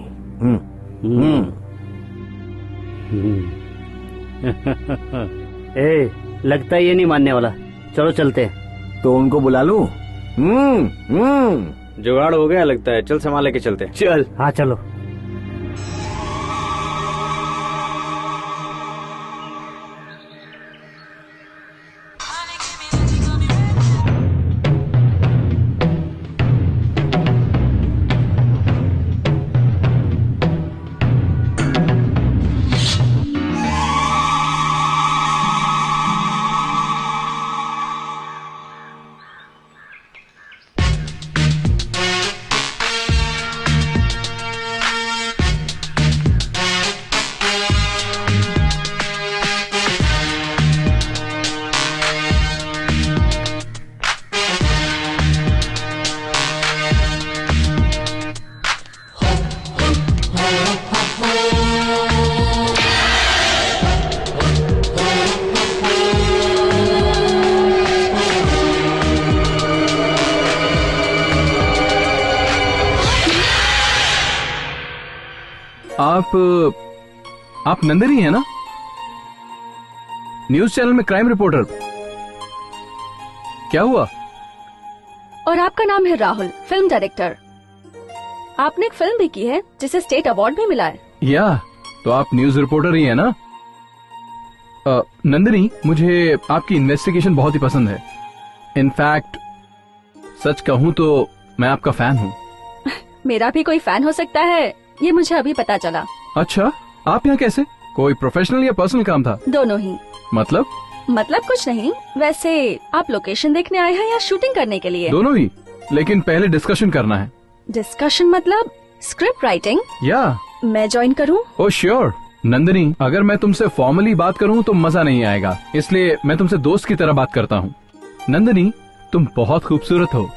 लगता है ये नहीं मानने वाला। चलो चलते। तो उनको बुला लूं? जुगाड़ हो गया लगता है। चल सामान लेके चलते। चल। हाँ चलो। आप नंदिनी है ना? न्यूज चैनल में क्राइम रिपोर्टर। क्या हुआ? और आपका नाम है राहुल, फिल्म डायरेक्टर। आपने एक फिल्म भी की है जिसे स्टेट अवार्ड भी मिला है। या तो आप न्यूज रिपोर्टर ही है ना? नंदिनी, मुझे आपकी इन्वेस्टिगेशन बहुत ही पसंद है। इनफैक्ट सच कहूँ तो मैं आपका फैन हूँ। मेरा भी कोई फैन हो सकता है, ये मुझे अभी पता चला। अच्छा, आप यहाँ कैसे? कोई प्रोफेशनल या पर्सनल काम था? दोनों ही। मतलब कुछ नहीं। वैसे आप लोकेशन देखने आए हैं या शूटिंग करने के लिए? दोनों ही, लेकिन पहले डिस्कशन करना है। डिस्कशन मतलब स्क्रिप्ट राइटिंग? या मैं ज्वाइन करूं? Oh sure. नंदिनी, अगर मैं तुमसे फॉर्मली बात करूं तो मजा नहीं आएगा, इसलिए मैं तुमसे दोस्त की तरह बात करता हूं। नंदिनी, तुम बहुत खूबसूरत हो।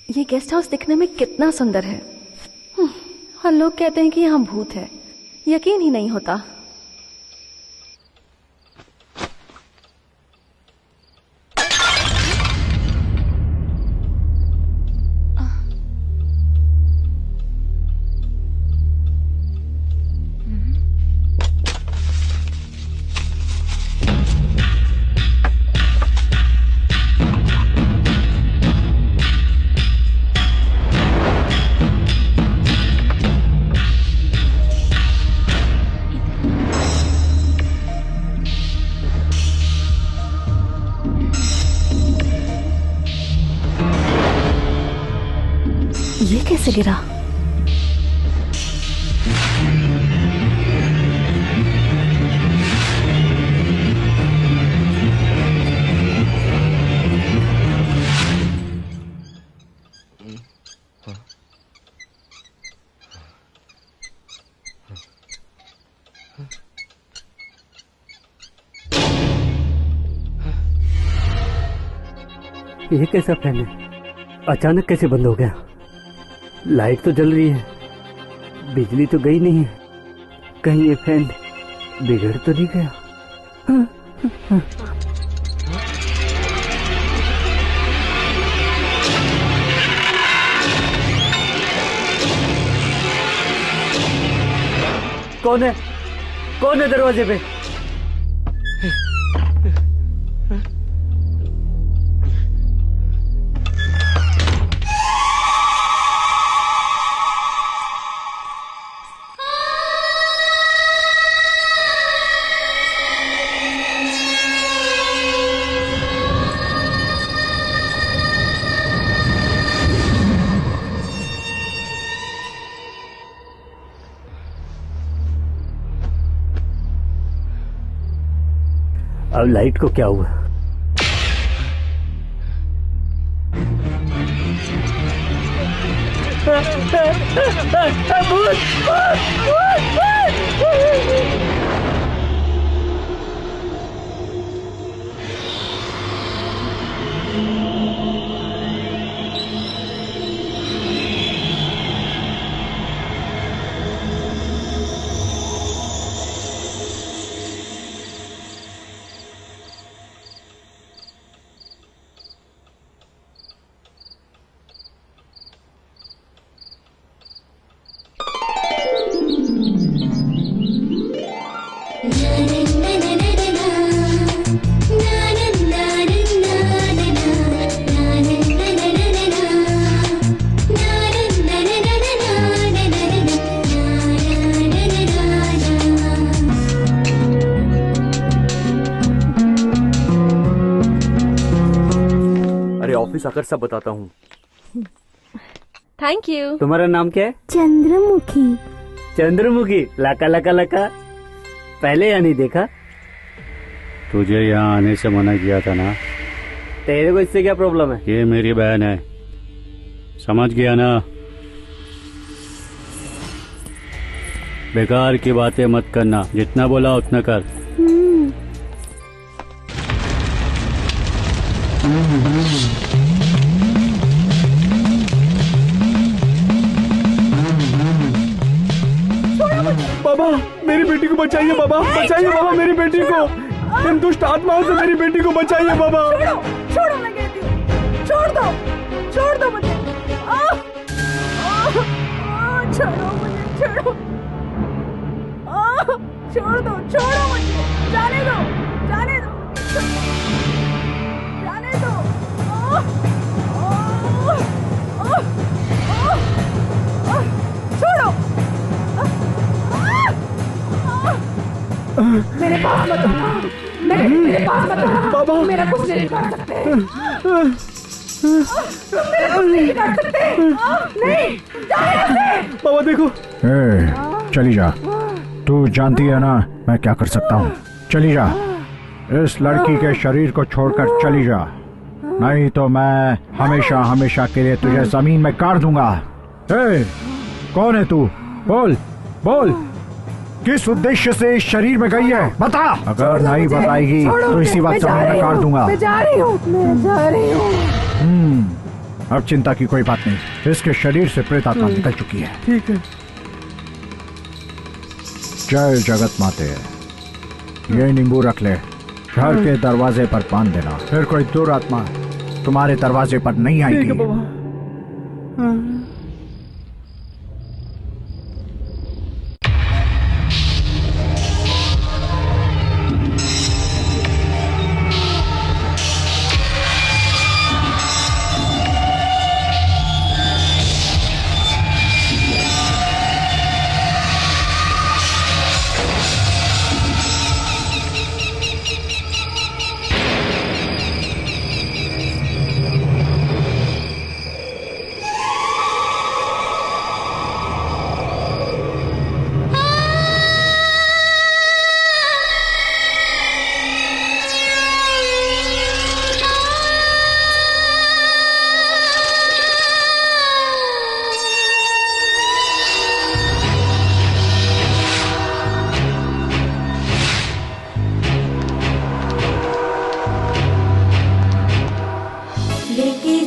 ये गेस्ट हाउस दिखने में कितना सुंदर है। और लोग कहते हैं कि यहाँ भूत है, यकीन ही नहीं होता। ये कैसे गिरा? ये कैसा फैन है? अचानक कैसे बंद हो गया? लाइट तो जल रही है, बिजली तो गई नहीं है। कहीं ये फैन बिगड़ तो नहीं गया? कौन है दरवाजे पे? अब लाइट को क्या हुआ? ऑफिस आकर सब बताता हूँ। Thank you. तुम्हारा नाम क्या है? चंद्रमुखी। चंद्रमुखी, लका लका लका। पहले या नहीं देखा? तुझे यहाँ आने से मना किया था ना। तेरे को इससे क्या प्रॉब्लम है? ये मेरी बहन है, समझ गया ना? बेकार की बातें मत करना, जितना बोला उतना कर। बाबा मेरी बेटी को बचाइए, बाबा बचाइए, बाबा मेरी बेटी को, इन दुष्ट आत्माओं से मेरी बेटी को बचाइए बाबा। छोड़ो मैं कहती हूँ, छोड़ दो मुझे। छोड़ो मुझे, छोड़ो मुझे, जाने दो जाने दो। छोड़ो, मेरे पास मत आओ, मेरे पास मत आओ बाबा, मेरा कुछ नहीं कर सकते, मेरा कुछ नहीं कर सकते। नहीं, बाबा देखो। चली जा, तू जानती है ना मैं क्या कर सकता हूँ। चली जा, इस लड़की के शरीर को छोड़कर चली जा, नहीं तो मैं हमेशा हमेशा के लिए तुझे जमीन में काट दूंगा। कौन है तू? बोल बोल, किस उद्देश्य से इस शरीर में गई है, बता। अगर नहीं बताएगी तो इसी वक्त जमीन में काट दूंगा। मैं जा रही हूँ। अब चिंता की कोई बात नहीं, इसके शरीर से प्रेत आत्मा निकल चुकी है। ठीक है। जय जगत माते। ये नींबू रख ले, घर के दरवाजे पर बांध देना, फिर कोई दुरात्मा तुम्हारे दरवाजे पर नहीं आएगी। ठीक है बाबा।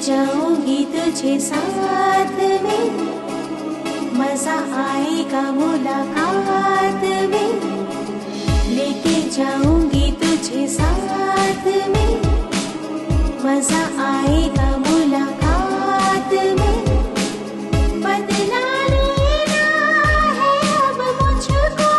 जाऊंगी तुझे साथ में, मजा आएगा मुलाकात में। लेके जाऊंगी तुझे साथ में, मजा आएगा मुलाकात में। बदला लेना है अब मुझको,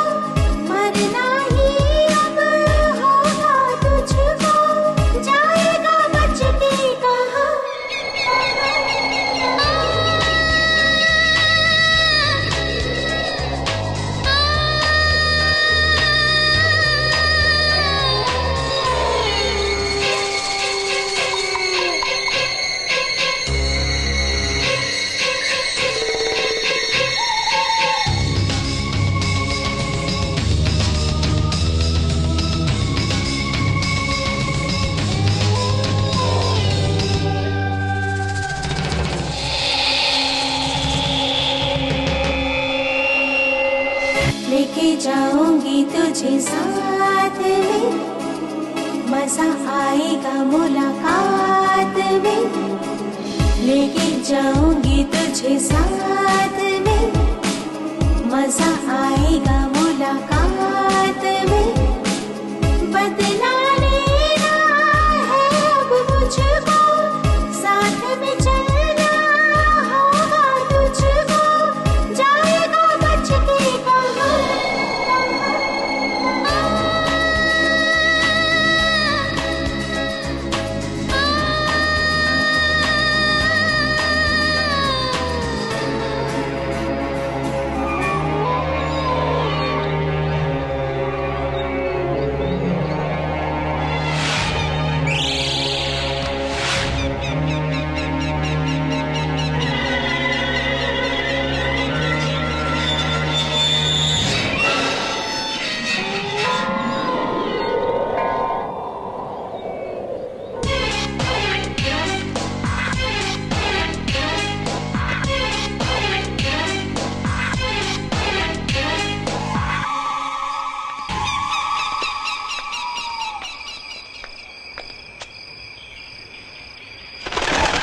लेके जाऊंगी तुझे साथ में, मजा आएगा मुलाकात में। लेके जाऊंगी तुझे साथ में, मजा आएगा मुलाकात में। बदला लेना है अब मुझको, साथ में चलना होगा तुझको, जाएगा बच के कहाँ।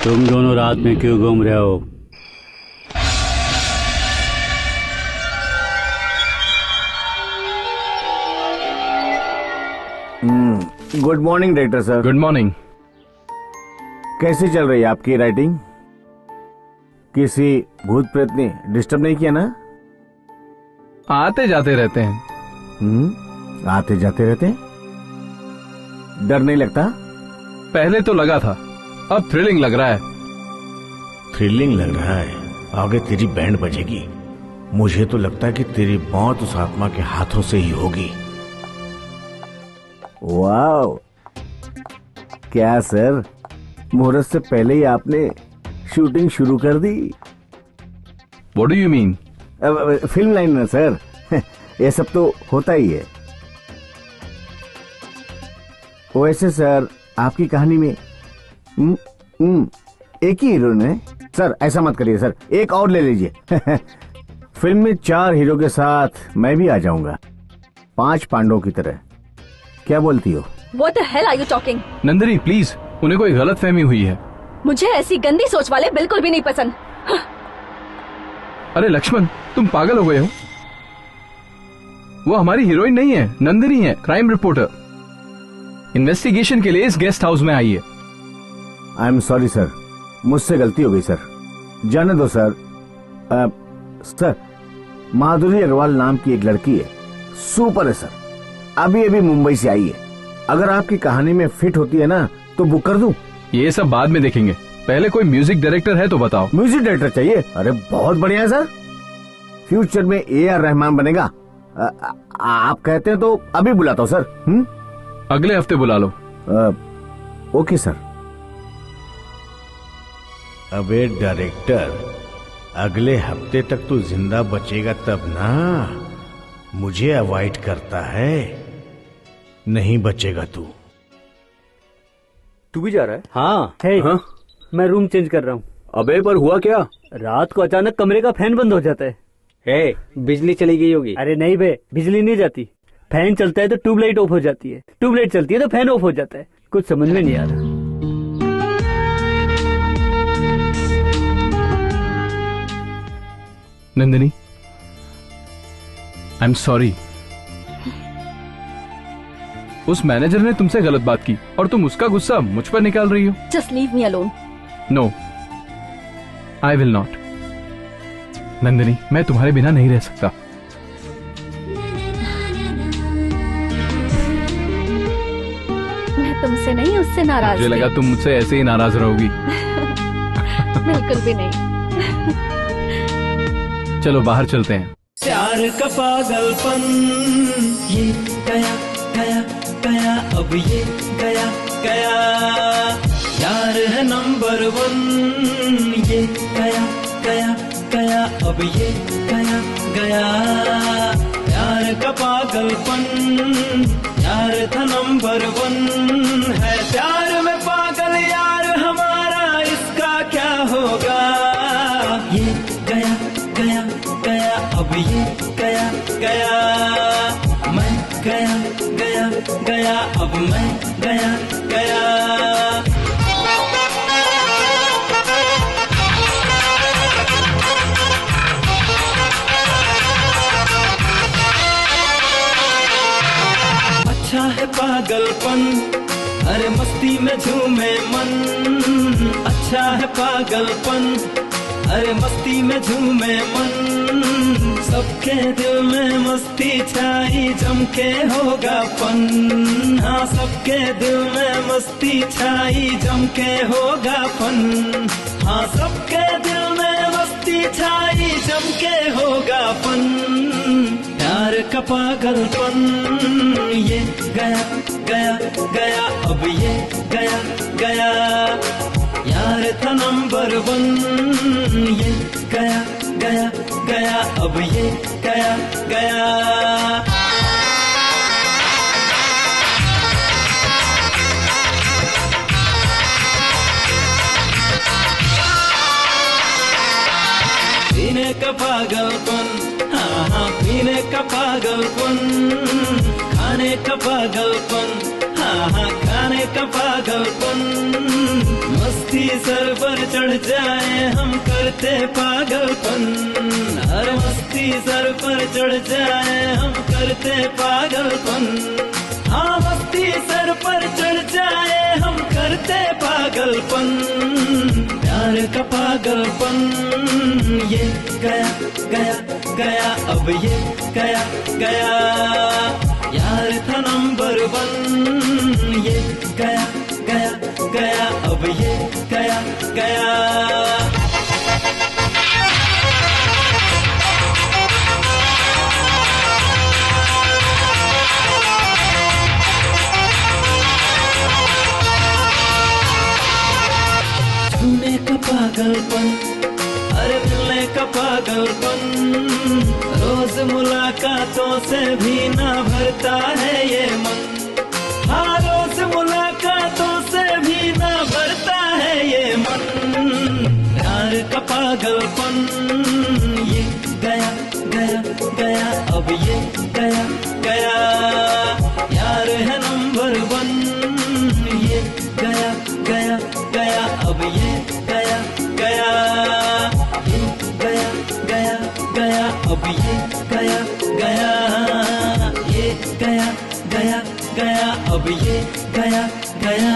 तुम दोनों रात में क्यों घूम रहे हो? Good morning director sir. Good morning. कैसी चल रही है आपकी राइटिंग? किसी भूत प्रेत ने डिस्टर्ब नहीं किया ना? आते जाते रहते हैं। आते जाते रहते हैं? डर नहीं लगता? पहले तो लगा था, अब थ्रिलिंग लग रहा है। थ्रिलिंग लग रहा है? आगे तेरी बैंड बजेगी। मुझे तो लगता है कि तेरी मौत उस आत्मा के हाथों से ही होगी। वाह, क्या सर, मुहूर्त से पहले ही आपने शूटिंग शुरू कर दी। What do you mean? Film line में सर, ये सब तो होता ही है। वैसे सर, आपकी कहानी में एक ही हीरोइन है सर। ऐसा मत करिए सर, एक और ले लीजिए। फिल्म में 4 हीरो के साथ मैं भी आ जाऊंगा, 5 पांडवों की तरह। क्या बोलती हो? What the hell are you talking? Nandini please, उन्हें कोई गलत फहमी हुई है। मुझे ऐसी गंदी सोच वाले बिल्कुल भी नहीं पसंद। अरे लक्ष्मण, तुम पागल हो गए हो? वो हमारी हीरोइन नहीं है, नंदिनी है, क्राइम रिपोर्टर। इन्वेस्टिगेशन के लिए इस गेस्ट हाउस में आई है। आई एम सॉरी सर, मुझसे गलती हो गई सर। जाने दो सर। सर, माधुरी अग्रवाल नाम की एक लड़की है, सुपर है सर। अभी अभी मुंबई से आई है। अगर आपकी कहानी में फिट होती है ना तो बुक कर दूं। ये सब बाद में देखेंगे, पहले कोई म्यूजिक डायरेक्टर है तो बताओ। म्यूजिक डायरेक्टर चाहिए? अरे बहुत बढ़िया है सर, फ्यूचर में AR रहमान बनेगा। आप कहते हैं तो अभी बुलाता हूँ सर। अगले हफ्ते बुला लो। Okay sir. अबे डायरेक्टर, अगले हफ्ते तक तू जिंदा बचेगा तब ना। मुझे अवॉइड करता है, नहीं बचेगा तू। तू भी जा रहा है? हाँ। हाँ? मैं रूम चेंज कर रहा हूँ। अबे पर हुआ क्या? रात को अचानक कमरे का फैन बंद हो जाता है। बिजली चली गई होगी। अरे नहीं बे, बिजली नहीं जाती। फैन चलता है तो ट्यूबलाइट ऑफ हो जाती है, ट्यूबलाइट चलती है तो फैन ऑफ हो जाता है। कुछ समझ में नहीं आ रहा। Nandini, I am sorry. उस मैनेजर ने तुमसे गलत बात की और तुम उसका गुस्सा मुझ पर निकाल रही हो। Just leave me alone. No, I will not. Nandini, मैं तुम्हारे बिना नहीं रह सकता। मैं तुमसे नहीं, उससे नाराज। मुझे लगा तुम मुझसे ऐसे ही नाराज रहोगी। बिल्कुल भी नहीं। चलो बाहर चलते हैं। प्यार का पागलपन ये गया गया गया, अब ये गया गया। यार है नंबर 1 ये गया गया गया, अब ये गया गया। यार का पागलपन, यार था नंबर 1। है प्यार में पागल यार हमारा, इसका क्या होगा? ये गया गया गया, अब अब ये गया गया, मैं गया गया गया, अब मैं गया गया। अच्छा है पागलपन, अरे मस्ती में झूमे मन। अच्छा है पागलपन, अरे मस्ती में झूमे मन। सबके दिल में मस्ती छाई, जम के होगा फन। हाँ सबके दिल में मस्ती छाई, जम के होगा फन। हाँ सबके दिल में मस्ती छाई, जम के होगा फन। प्यार का पागलपन, ये गया गया गया, अब ये गया गया। यार था नंबर 1, ये गया गया गया, अब ये गया गया। पीने का पागलपन, हाँ हाँ पीने का पागलपन। खाने का पागलपन, हाँ हाँ खाने का पागलपन। मस्ती सर पर चढ़ जाए हम करते पागलपन। हर मस्ती सर पर चढ़ जाए हम करते पागलपन। हाँ मस्ती सर पर चढ़ जाए हम करते पागलपन। प्यार का पागलपन, ये गया गया गया, अब ये गया गया। यार था नंबर 1, ये गया गया गया, अब ये गया गया। छूने का पागलपन, अरे मिलने का पागलपन। रोज मुलाकातों से भी ना भरता है ये मन। हाँ रोज मुलाकातों से भी ना भरता है ये मन। प्यार का पागलपन, ये गया गया गया, अब ये गया गया। यार है नंबर 1, ये गया गया गया, अब ये गया गया। ये गया गया गया, अब ये गया गया। ये गया गया गया, अब ये गया गया।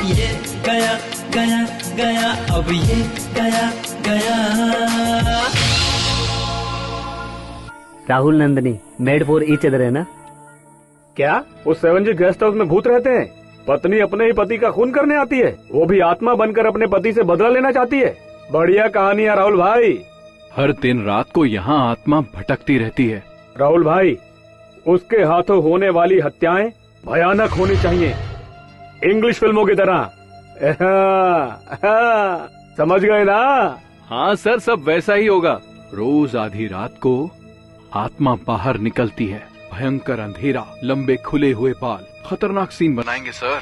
ये गया गया गया, अब ये गया गया। Rahul Nandini made for each other है ना? क्या उस 7G गेस्ट हाउस में भूत रहते हैं? पत्नी अपने ही पति का खून करने आती है, वो भी आत्मा बनकर अपने पति से बदला लेना चाहती है। बढ़िया कहानी है राहुल भाई। हर दिन रात को यहाँ आत्मा भटकती रहती है। राहुल भाई, उसके हाथों होने वाली हत्याएं भयानक होनी चाहिए, इंग्लिश फिल्मों की तरह। समझ गए ना? हाँ सर, सब वैसा ही होगा। रोज आधी रात को आत्मा बाहर निकलती है, भयंकर अंधेरा, लंबे खुले हुए बाल, खतरनाक सीन बनाएंगे सर।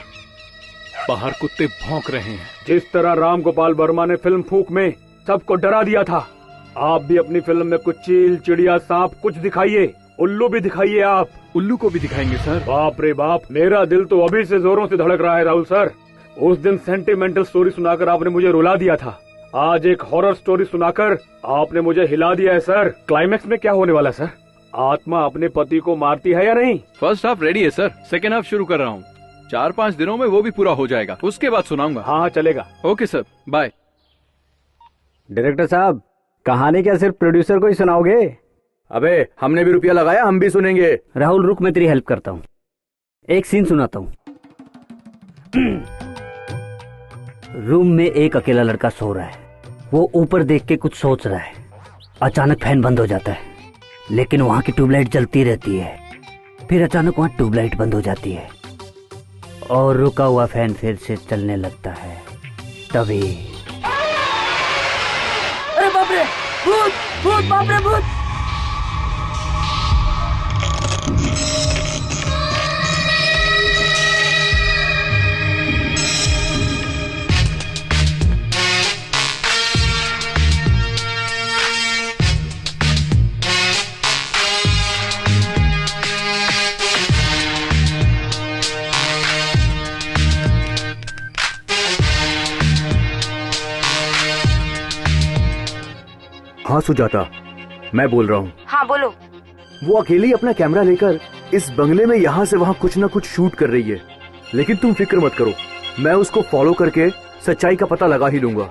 बाहर कुत्ते भौंक रहे हैं। जिस तरह राम गोपाल वर्मा ने फिल्म फूंक में सबको डरा दिया था, आप भी अपनी फिल्म में कुछ चील, चिड़िया, सांप कुछ दिखाइए। उल्लू भी दिखाइए आप। उल्लू को भी दिखाएंगे सर। बाप रे बाप, मेरा दिल तो अभी से जोरों से धड़क रहा है राहुल सर। उस दिन सेंटिमेंटल स्टोरी सुनाकर आपने मुझे रुला दिया था, आज एक हॉरर स्टोरी सुनाकर आपने मुझे हिला दिया है सर। क्लाइमेक्स में क्या होने वाला सर? आत्मा अपने पति को मारती है या नहीं? फर्स्ट हाफ रेडी है सर, सेकेंड हाफ शुरू कर रहा हूँ। 4-5 दिनों में वो भी पूरा हो जाएगा, उसके बाद सुनाऊंगा। हाँ चलेगा। Okay sir, bye. डायरेक्टर साहब, कहानी क्या सिर्फ प्रोड्यूसर को ही सुनाओगे? अबे हमने भी रुपया लगाया, हम भी सुनेंगे। राहुल रुक, मैं तेरी हेल्प करता हूँ। एक सीन सुनाता हूँ। रूम में एक अकेला लड़का सो रहा है। वो ऊपर देख के कुछ सोच रहा है। अचानक फैन बंद हो जाता है, लेकिन वहां की ट्यूबलाइट जलती रहती है। फिर अचानक वहां ट्यूबलाइट बंद हो जाती है और रुका हुआ फैन फिर से चलने लगता है। तभी अरे बाप रे, भूत भूत, बाप रे भूत। हाँ सुजाता, मैं बोल रहा हूँ। हाँ बोलो। वो अकेली अपना कैमरा लेकर इस बंगले में यहाँ से वहाँ कुछ ना कुछ शूट कर रही है, लेकिन तुम फिक्र मत करो, मैं उसको फॉलो करके सच्चाई का पता लगा ही लूंगा।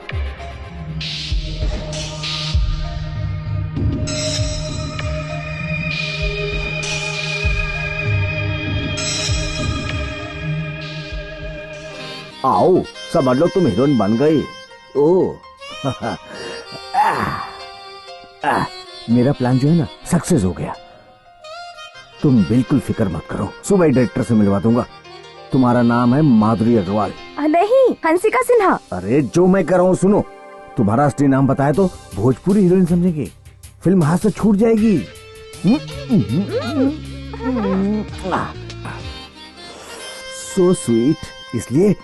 आओ, समझ लो तुम हीरोइन बन गई। ओ मेरा प्लान जो है ना सक्सेस हो गया। तुम बिल्कुल फिक्र मत करो, सुबह डायरेक्टर से मिलवा दूंगा। तुम्हारा नाम है माधुरी अग्रवाल। नहीं, हंसिका सिन्हा। अरे जो मैं कर रहा हूँ सुनो, तुम्हारा असली नाम बताया तो भोजपुरी हीरोइन समझेंगे, फिल्म हाथ से छूट जाएगी। सो स्वीट, इसलिए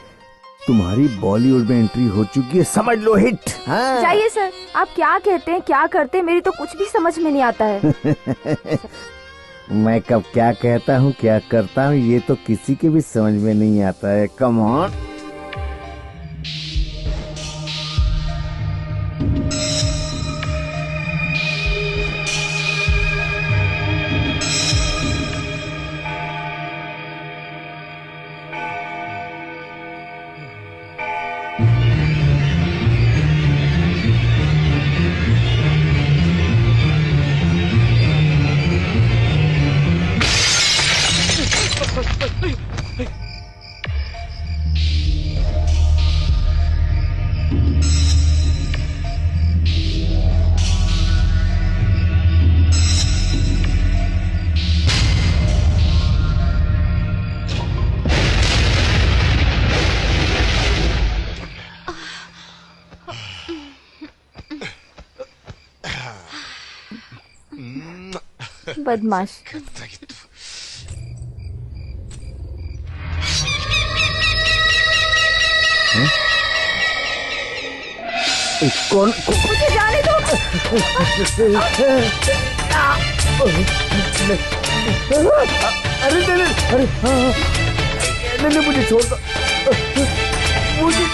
तुम्हारी बॉलीवुड में एंट्री हो चुकी है, समझ लो हिट। हाँ। जाइए सर, आप क्या कहते हैं क्या करते हैं, मेरी तो कुछ भी समझ में नहीं आता है। मैं कब क्या कहता हूँ क्या करता हूँ ये तो किसी के भी समझ में नहीं आता है। Come on. बदमाश। कौन मुझे जाने दो। अरे अरे नहीं मुझे छोड़ दो, मुझे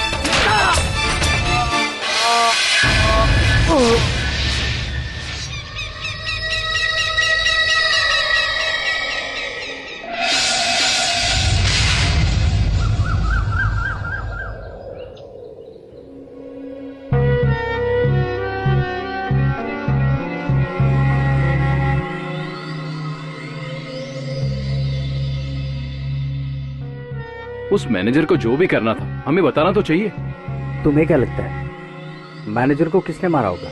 उस मैनेजर को जो भी करना था हमें बताना तो चाहिए। तुम्हें क्या लगता है मैनेजर को किसने मारा होगा?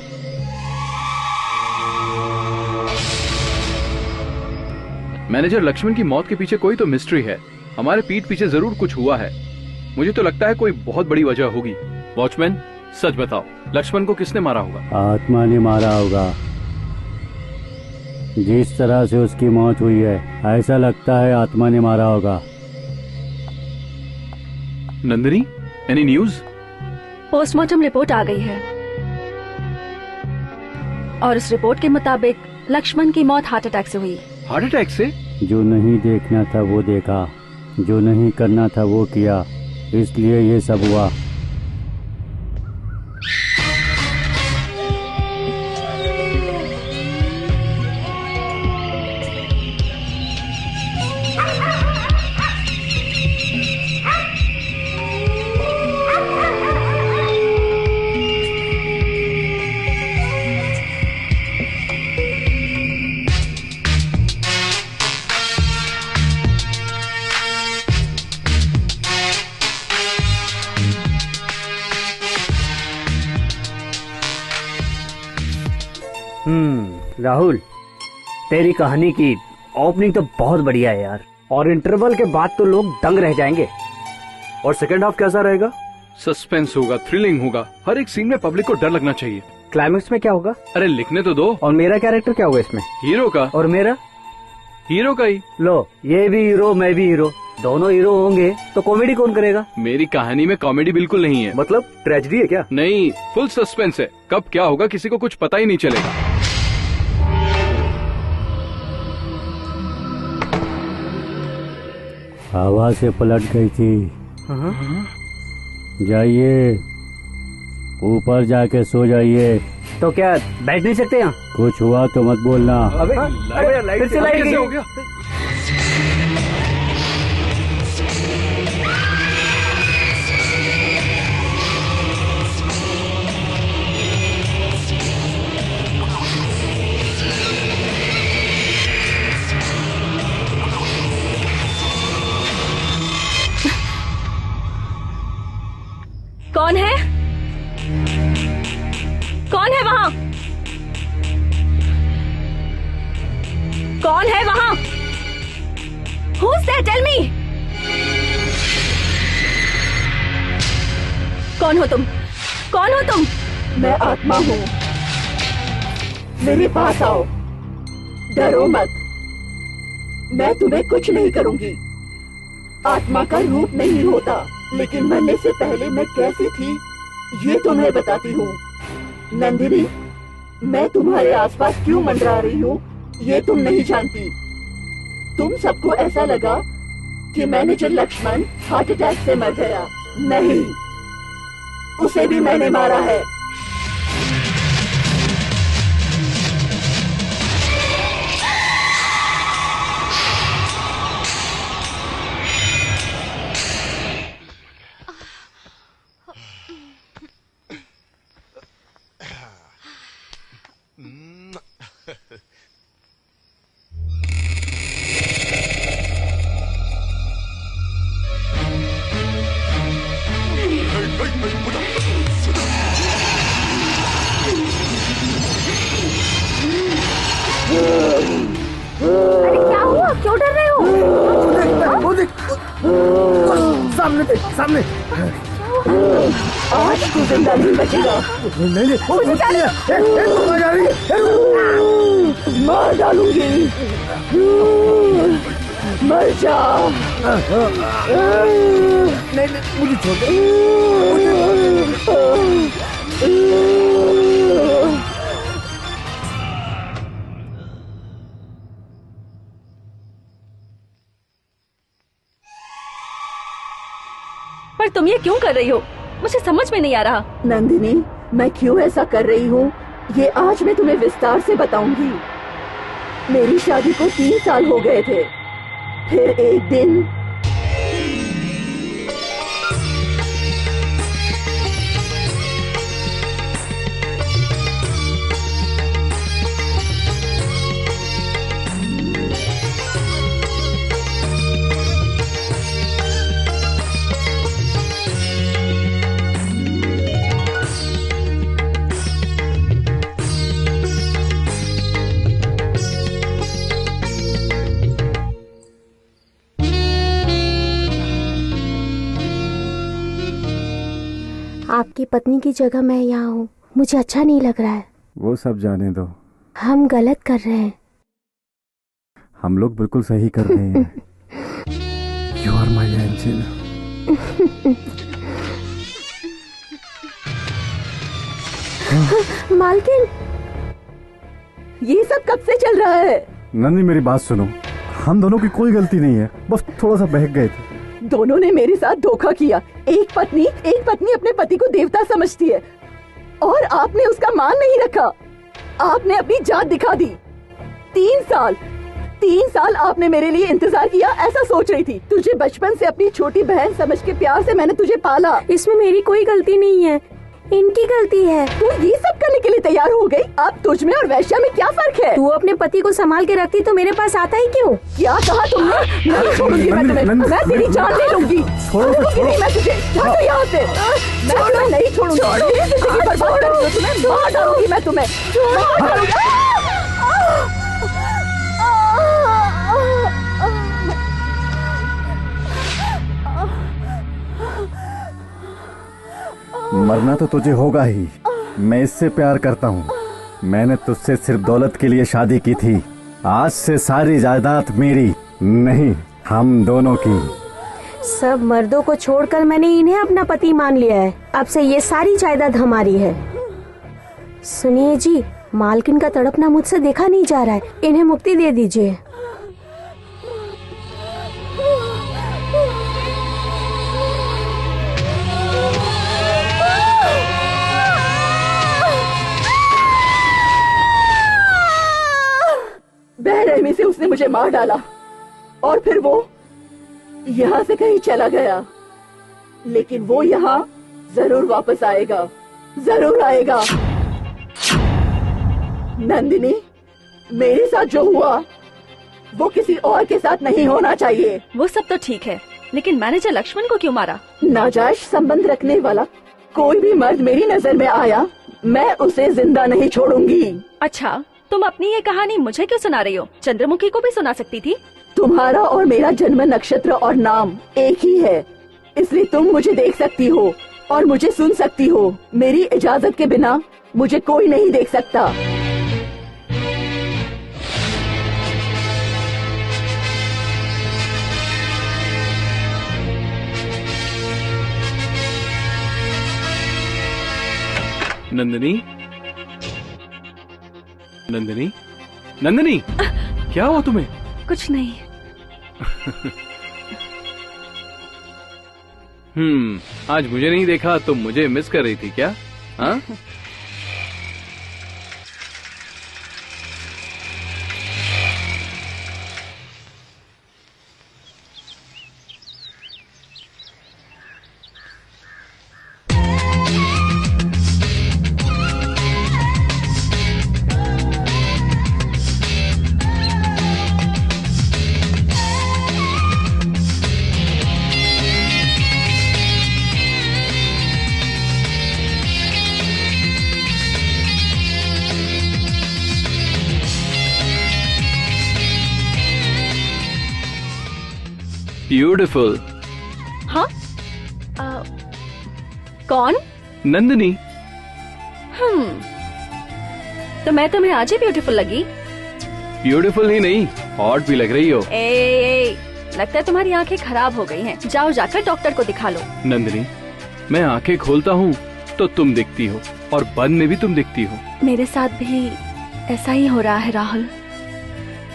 मैनेजर लक्ष्मण की मौत के पीछे कोई तो मिस्ट्री है। हमारे पीठ पीछे जरूर कुछ हुआ है। मुझे तो लगता है कोई बहुत बड़ी वजह होगी। वॉचमैन सच बताओ, लक्ष्मण को किसने मारा होगा? आत्मा ने मारा होगा। जिस तरह से उसकी मौत हुई है ऐसा लगता है आत्मा ने मारा होगा। Nandini, any news? Postmortem report आ गई है और उस रिपोर्ट के मुताबिक लक्ष्मण की मौत हार्ट अटैक से हुई। हार्ट अटैक से? जो नहीं देखना था वो देखा, जो नहीं करना था वो किया, इसलिए ये सब हुआ। राहुल, तेरी कहानी की ओपनिंग तो बहुत बढ़िया है यार, और इंटरवल के बाद तो लोग दंग रह जाएंगे। और सेकंड हाफ कैसा रहेगा? सस्पेंस होगा, थ्रिलिंग होगा, हर एक सीन में पब्लिक को डर लगना चाहिए। क्लाइमेक्स में क्या होगा? अरे लिखने तो दो। और मेरा कैरेक्टर क्या होगा इसमें? हीरो का। और मेरा? हीरो का ही। लो, ये भी हीरो मैं भी हीरो, दोनों हीरो होंगे तो कॉमेडी कौन करेगा? मेरी कहानी में कॉमेडी बिल्कुल नहीं है। मतलब ट्रेजेडी है क्या? नहीं, फुल सस्पेंस है। कब क्या होगा किसी को कुछ पता ही नहीं चलेगा। हवा से पलट गई थी। जाइए ऊपर जाके सो जाइए। तो क्या बैठ नहीं सकते यहाँ? कुछ हुआ तो मत बोलना। अबे फिर से लाइट कैसे हो गई। गया? कौन है? कौन है वहां? कौन है वहां? Who's there? Tell me. कौन हो तुम? कौन हो तुम? मैं आत्मा हूँ। मेरे पास आओ, डरो मत। मैं तुम्हें कुछ नहीं करूंगी। आत्मा का रूप नहीं होता, लेकिन मरने से पहले मैं कैसी थी ये तुम्हें बताती हूँ। नंदिनी, मैं तुम्हारे आसपास क्यों मंडरा रही हूँ ये तुम नहीं जानती। तुम सबको ऐसा लगा कि मैनेजर लक्ष्मण हार्ट अटैक से मर गया। नहीं, उसे भी मैंने मारा है। अरे क्या हुआ, क्यों डर रहे हो? वो देख, सामने देख, सामने। आज तू जिंदा नहीं बचेगा। नहीं, वो घुसती है। वो जा रही है। मार डालूंगी। मर जा। नहीं, मुझे छोड़ दे। पर तुम ये क्यों कर रही हो? मुझे समझ में नहीं आ रहा। नंदिनी, मैं क्यों ऐसा कर रही हूँ ये आज मैं तुम्हें विस्तार से बताऊंगी। मेरी शादी को 3 साल हो गए थे। फिर एक दिन आपकी पत्नी की जगह मैं यहाँ हूँ, मुझे अच्छा नहीं लग रहा है। वो सब जाने दो, हम गलत कर रहे हैं। हम लोग बिल्कुल सही कर रहे हैं। You are my angel. मालकिन, ये सब कब से चल रहा है? नंदी मेरी बात सुनो, हम दोनों की कोई गलती नहीं है, बस थोड़ा सा बहक गए थे। दोनों ने मेरे साथ धोखा किया। एक पत्नी अपने पति को देवता समझती है और आपने उसका मान नहीं रखा। आपने अपनी जात दिखा दी। 3 साल आपने मेरे लिए इंतजार किया, ऐसा सोच रही थी। तुझे बचपन से अपनी छोटी बहन समझ के प्यार से मैंने तुझे पाला। इसमें मेरी कोई गलती नहीं है, इनकी गलती है। तू ये सब करने के लिए तैयार हो गई? अब तुझ में और वैश्या में क्या फर्क है? तू अपने पति को संभाल के रखती तो मेरे पास आता ही क्यों? क्या कहा तुमने? नहीं छोड़ूंगी मैं तुम्हें, मैं तेरी जान ले लूंगी। छोड़ूंगी नहीं मैं तुझे। हटो यहाँ से। मैं तुम्हें नहीं छोड़ूंगी। मेरी जिंदगी बर्बाद कर दो तुम्हें, मार डालूंगी मैं तुम्हें, मार डालूंगी। मरना तो तुझे होगा ही। मैं इससे प्यार करता हूँ। मैंने तुझसे सिर्फ दौलत के लिए शादी की थी। आज से सारी जायदाद मेरी नहीं, हम दोनों की। सब मर्दों को छोड़कर मैंने इन्हें अपना पति मान लिया है। अब से ये सारी जायदाद हमारी है। सुनिए जी, मालकिन का तड़पना मुझसे देखा नहीं जा रहा है, इन्हें मुक्ति दे दीजिए। बेरहमी से उसने मुझे मार डाला और फिर वो यहाँ से कहीं चला गया, लेकिन वो यहाँ जरूर वापस आएगा, जरूर आएगा। नंदिनी, मेरे साथ जो हुआ वो किसी और के साथ नहीं होना चाहिए। वो सब तो ठीक है, लेकिन मैनेजर लक्ष्मण को क्यों मारा? नाजायज संबंध रखने वाला कोई भी मर्द मेरी नजर में आया, मैं उसे जिंदा नहीं छोड़ूंगी। अच्छा, तुम अपनी ये कहानी मुझे क्यों सुना रही हो? चंद्रमुखी को भी सुना सकती थी। तुम्हारा और मेरा जन्म नक्षत्र और नाम एक ही है, इसलिए तुम मुझे देख सकती हो और मुझे सुन सकती हो। मेरी इजाजत के बिना मुझे कोई नहीं देख सकता। नंदिनी, नंदिनी, नंदिनी, क्या हुआ तुम्हें? कुछ नहीं। आज मुझे नहीं देखा, तुम मुझे मिस कर रही थी क्या? हाँ? ब्यूटिफुल। हाँ? कौन? नंदिनी। तो मैं तुम्हें आज ही ब्यूटीफुल लगी? ब्यूटीफुल ही नहीं, हॉट भी लग रही हो। लगता है तुम्हारी आंखें खराब हो गई हैं। जाओ जाकर डॉक्टर को दिखा लो। नंदिनी, मैं आंखें खोलता हूँ तो तुम दिखती हो और बंद में भी तुम दिखती हो। मेरे साथ भी ऐसा ही हो रहा है राहुल।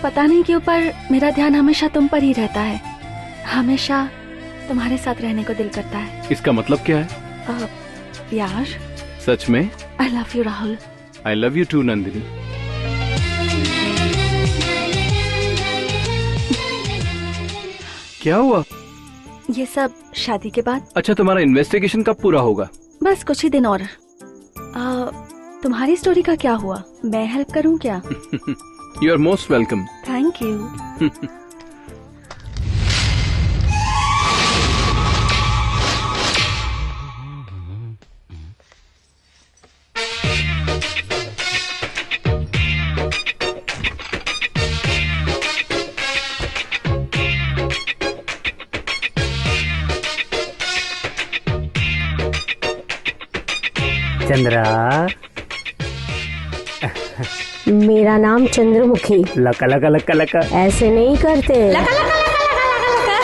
पता नहीं क्यों, पर मेरा ध्यान हमेशा तुम पर ही रहता है। हमेशा तुम्हारे साथ रहने को दिल करता है। इसका मतलब क्या है? यार, सच में? I love you Rahul. I love you too Nandini. क्या हुआ? ये सब शादी के बाद। अच्छा, तुम्हारा इन्वेस्टिगेशन कब पूरा होगा? बस कुछ ही दिन और। तुम्हारी स्टोरी का क्या हुआ? मैं हेल्प करूं क्या? You are most welcome. Thank you. Chandra, मेरा नाम चंद्रमुखी। लका लका लका लका। ऐसे नहीं करते। लका लका लका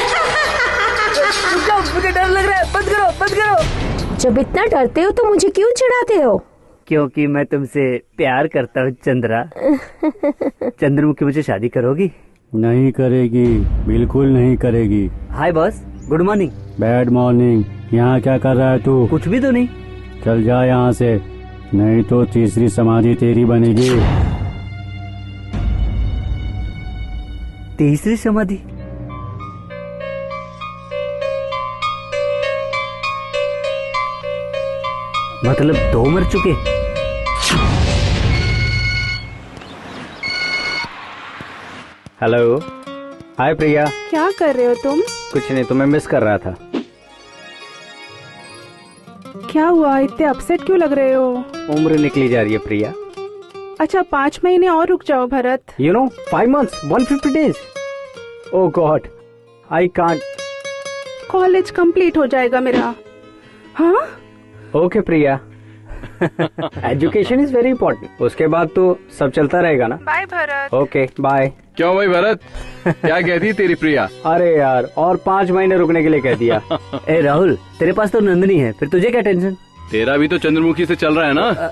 लका। मुझे डर लग रहा है, बंद करो बंद करो। जब इतना डरते हो तो मुझे क्यों चिढ़ाते हो? क्योंकि मैं तुमसे प्यार करता हूँ चंद्रा। चंद्रमुखी, मुझे शादी करोगी? नहीं करेगी, बिल्कुल नहीं करेगी। Hi boss, good morning. Bad morning. यहाँ क्या कर रहा है तू? कुछ भी तो नहीं। चल जा यहाँ से, नहीं तो तीसरी समाधि तेरी बनेगी। तीसरी समाधि? मतलब 2 मर चुके? हेलो, हाय प्रिया। क्या कर रहे हो तुम? कुछ नहीं, तुम्हें मिस कर रहा था। क्या हुआ, इतने अपसेट क्यों लग रहे हो? उम्र निकली जा रही है प्रिया। अच्छा, 5 महीने और रुक जाओ Bharat. 5 months, 150 days। Oh god, I can't. College complete हो जाएगा मेरा। हाँ? Okay Priya, education is very important. उसके बाद तो सब चलता रहेगा ना। बाय भरत। Okay bye. क्यों भाई भरत, क्या कहती तेरी प्रिया? अरे यार, और 5 महीने रुकने के लिए कह दिया। ए राहुल, तेरे पास तो नंदिनी है, फिर तुझे क्या टेंशन? तेरा भी तो चंद्रमुखी से चल रहा है ना।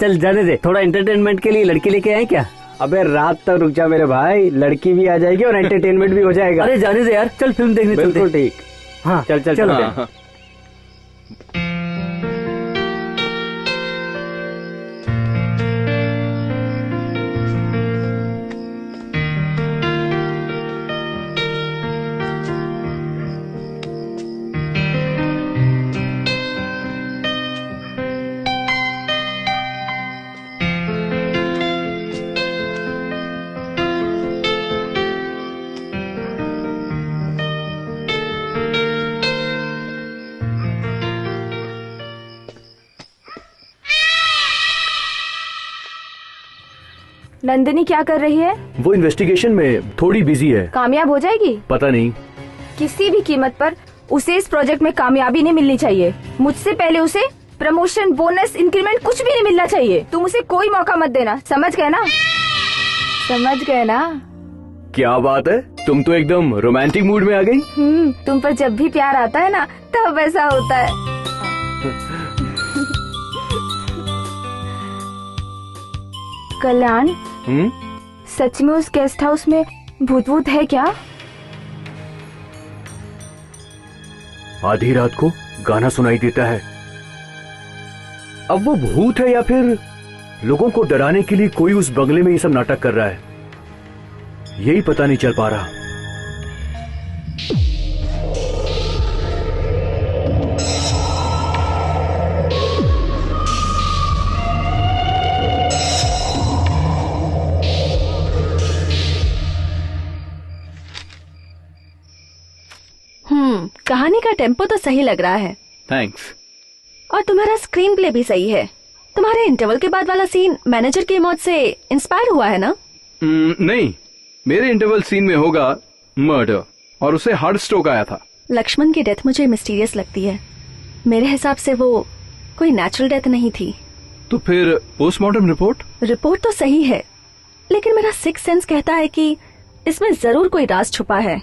चल जाने दे, थोड़ा एंटरटेनमेंट के लिए लड़की लेके आए क्या? अबे रात तक रुक जा मेरे भाई, लड़की भी आ जाएगी और एंटरटेनमेंट भी हो जाएगा। अरे जाने दे यार, चल फिल्म देखने चलते। बिल्कुल ठीक। हाँ चल चल चल। हाँ। नंदिनी क्या कर रही है? वो इन्वेस्टिगेशन में थोड़ी बिजी है। कामयाब हो जाएगी? पता नहीं। किसी भी कीमत पर उसे इस प्रोजेक्ट में कामयाबी नहीं मिलनी चाहिए। मुझसे पहले उसे प्रमोशन, बोनस, इंक्रीमेंट कुछ भी नहीं मिलना चाहिए। तुम उसे कोई मौका मत देना, समझ गए ना? समझ गए ना? क्या बात है, तुम तो एकदम रोमांटिक मूड में आ गई। तुम पर जब भी प्यार आता है ना तब ऐसा होता है। कल्याण, सच में उस गेस्ट हाउस में भूत वूत है क्या? आधी रात को गाना सुनाई देता है। अब वो भूत है या फिर लोगों को डराने के लिए कोई उस बंगले में ये सब नाटक कर रहा है, यही पता नहीं चल पा रहा। कहानी का टेम्पो तो सही लग रहा है। थैंक्स। और तुम्हारा स्क्रीन प्ले भी सही है। तुम्हारे इंटरवल के बाद वाला सीन मैनेजर की मौत से इंस्पायर हुआ है ना? नहीं, मेरे इंटरवल सीन में होगा मर्डर और उसे हार्ट स्ट्रोक आया था। लक्ष्मण की डेथ मुझे मिस्टीरियस लगती है। मेरे हिसाब से वो कोई नेचुरल डेथ नहीं थी। तो फिर पोस्टमार्टम रिपोर्ट तो सही है, लेकिन मेरा सिक्स सेंस कहता है कि इसमें जरूर कोई राज छुपा है।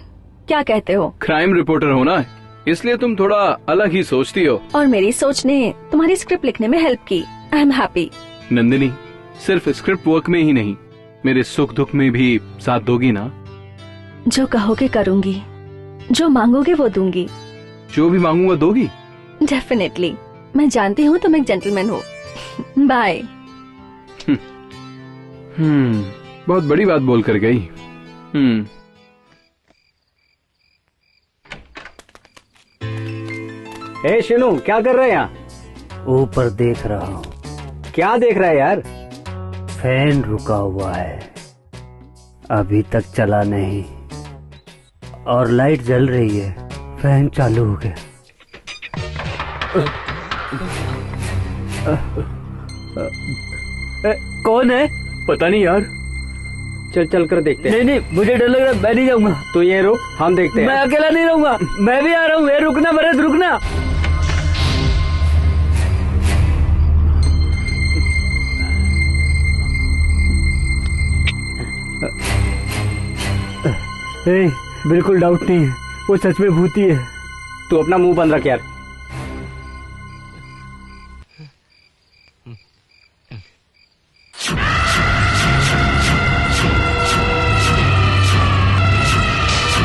क्या कहते हो? क्राइम रिपोर्टर हो ना, इसलिए तुम थोड़ा अलग ही सोचती हो। और मेरी सोच ने तुम्हारी स्क्रिप्ट लिखने में हेल्प की। I am happy. नंदिनी, सिर्फ स्क्रिप्ट वर्क में ही नहीं, मेरे सुख दुख में भी साथ दोगी ना? जो कहोगे करूंगी, जो मांगोगे वो दूंगी। जो भी मांगूंगा दोगी? डेफिनेटली। मैं जानती हूँ तुम एक जेंटलमैन हो। बाय। बहुत बड़ी बात बोल कर गई। ए शिनू, क्या कर रहे हैं यहाँ? ऊपर देख रहा हूँ। क्या देख रहा है यार? फैन रुका हुआ है, अभी तक चला नहीं, और लाइट जल रही है, फैन चालू हो गया। कौन है? पता नहीं यार। चल चल कर देखते हैं। नहीं, मुझे डर लग रहा है, मैं नहीं जाऊंगा। तो ये रुक, हम देखते हैं। मैं अकेला नहीं रहूंगा, मैं भी आ रहा हूँ। रुकना भरत, रुकना। बिल्कुल डाउट नहीं है, वो सच में भूती है। तू अपना मुंह बंद रख यार।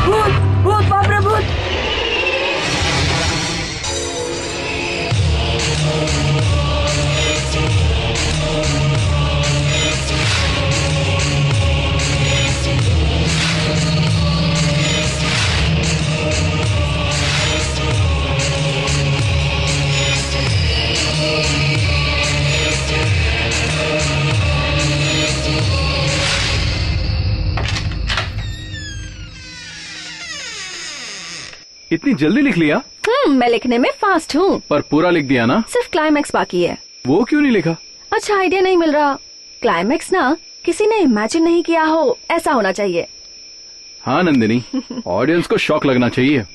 भूत, बाप रे भूत। इतनी जल्दी लिख लिया? मैं लिखने में फास्ट हूँ। पर पूरा लिख दिया ना? सिर्फ क्लाइमैक्स बाकी है। वो क्यों नहीं लिखा? अच्छा आइडिया नहीं मिल रहा। क्लाइमैक्स ना किसी ने इमेजिन नहीं किया हो, ऐसा होना चाहिए। हाँ नंदिनी, ऑडियंस को शॉक लगना चाहिए।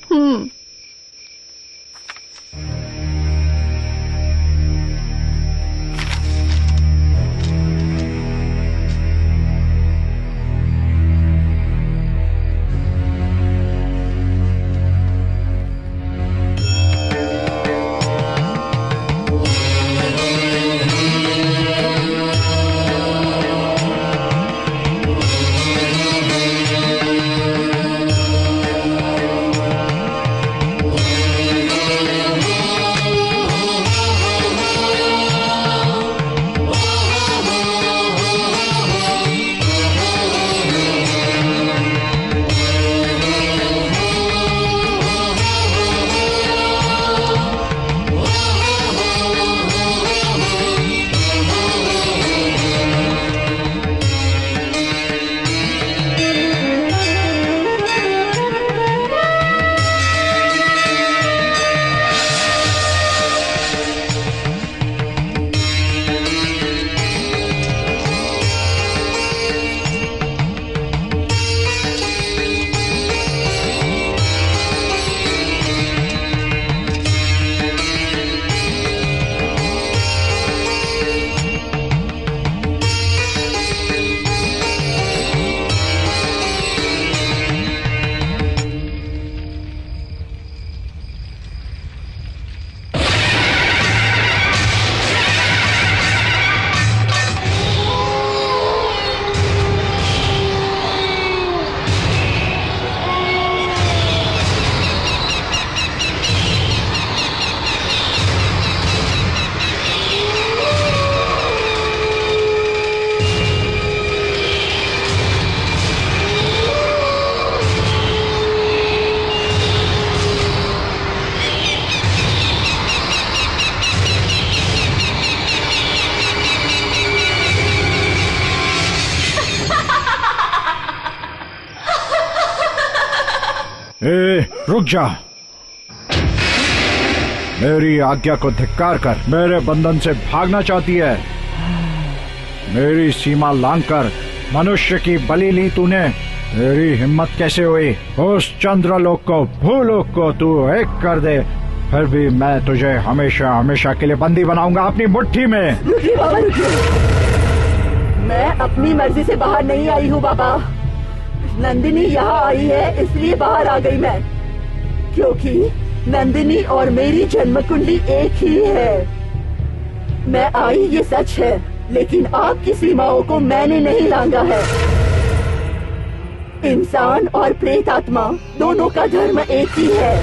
रुक जा। मेरी आज्ञा को धिक्कार कर मेरे बंधन से भागना चाहती है। मेरी सीमा लांघकर मनुष्य की बलि ली तूने। तेरी हिम्मत कैसे हुई? उस चंद्रलोक को भूलोक को तू एक कर दे, फिर भी मैं तुझे हमेशा हमेशा के लिए बंदी बनाऊंगा अपनी मुट्ठी में। रुकिए बाबा, रुकिए। मैं अपनी मर्जी से बाहर नहीं आई हूँ बाबा। नंदिनी यहाँ आई है इसलिए बाहर आ गई मैं, क्योंकि नंदिनी और मेरी जन्म कुंडली एक ही है। मैं आई ये सच है, लेकिन आपकी सीमाओं को मैंने नहीं लांघा है। इंसान और प्रेत आत्मा दोनों का धर्म एक ही है।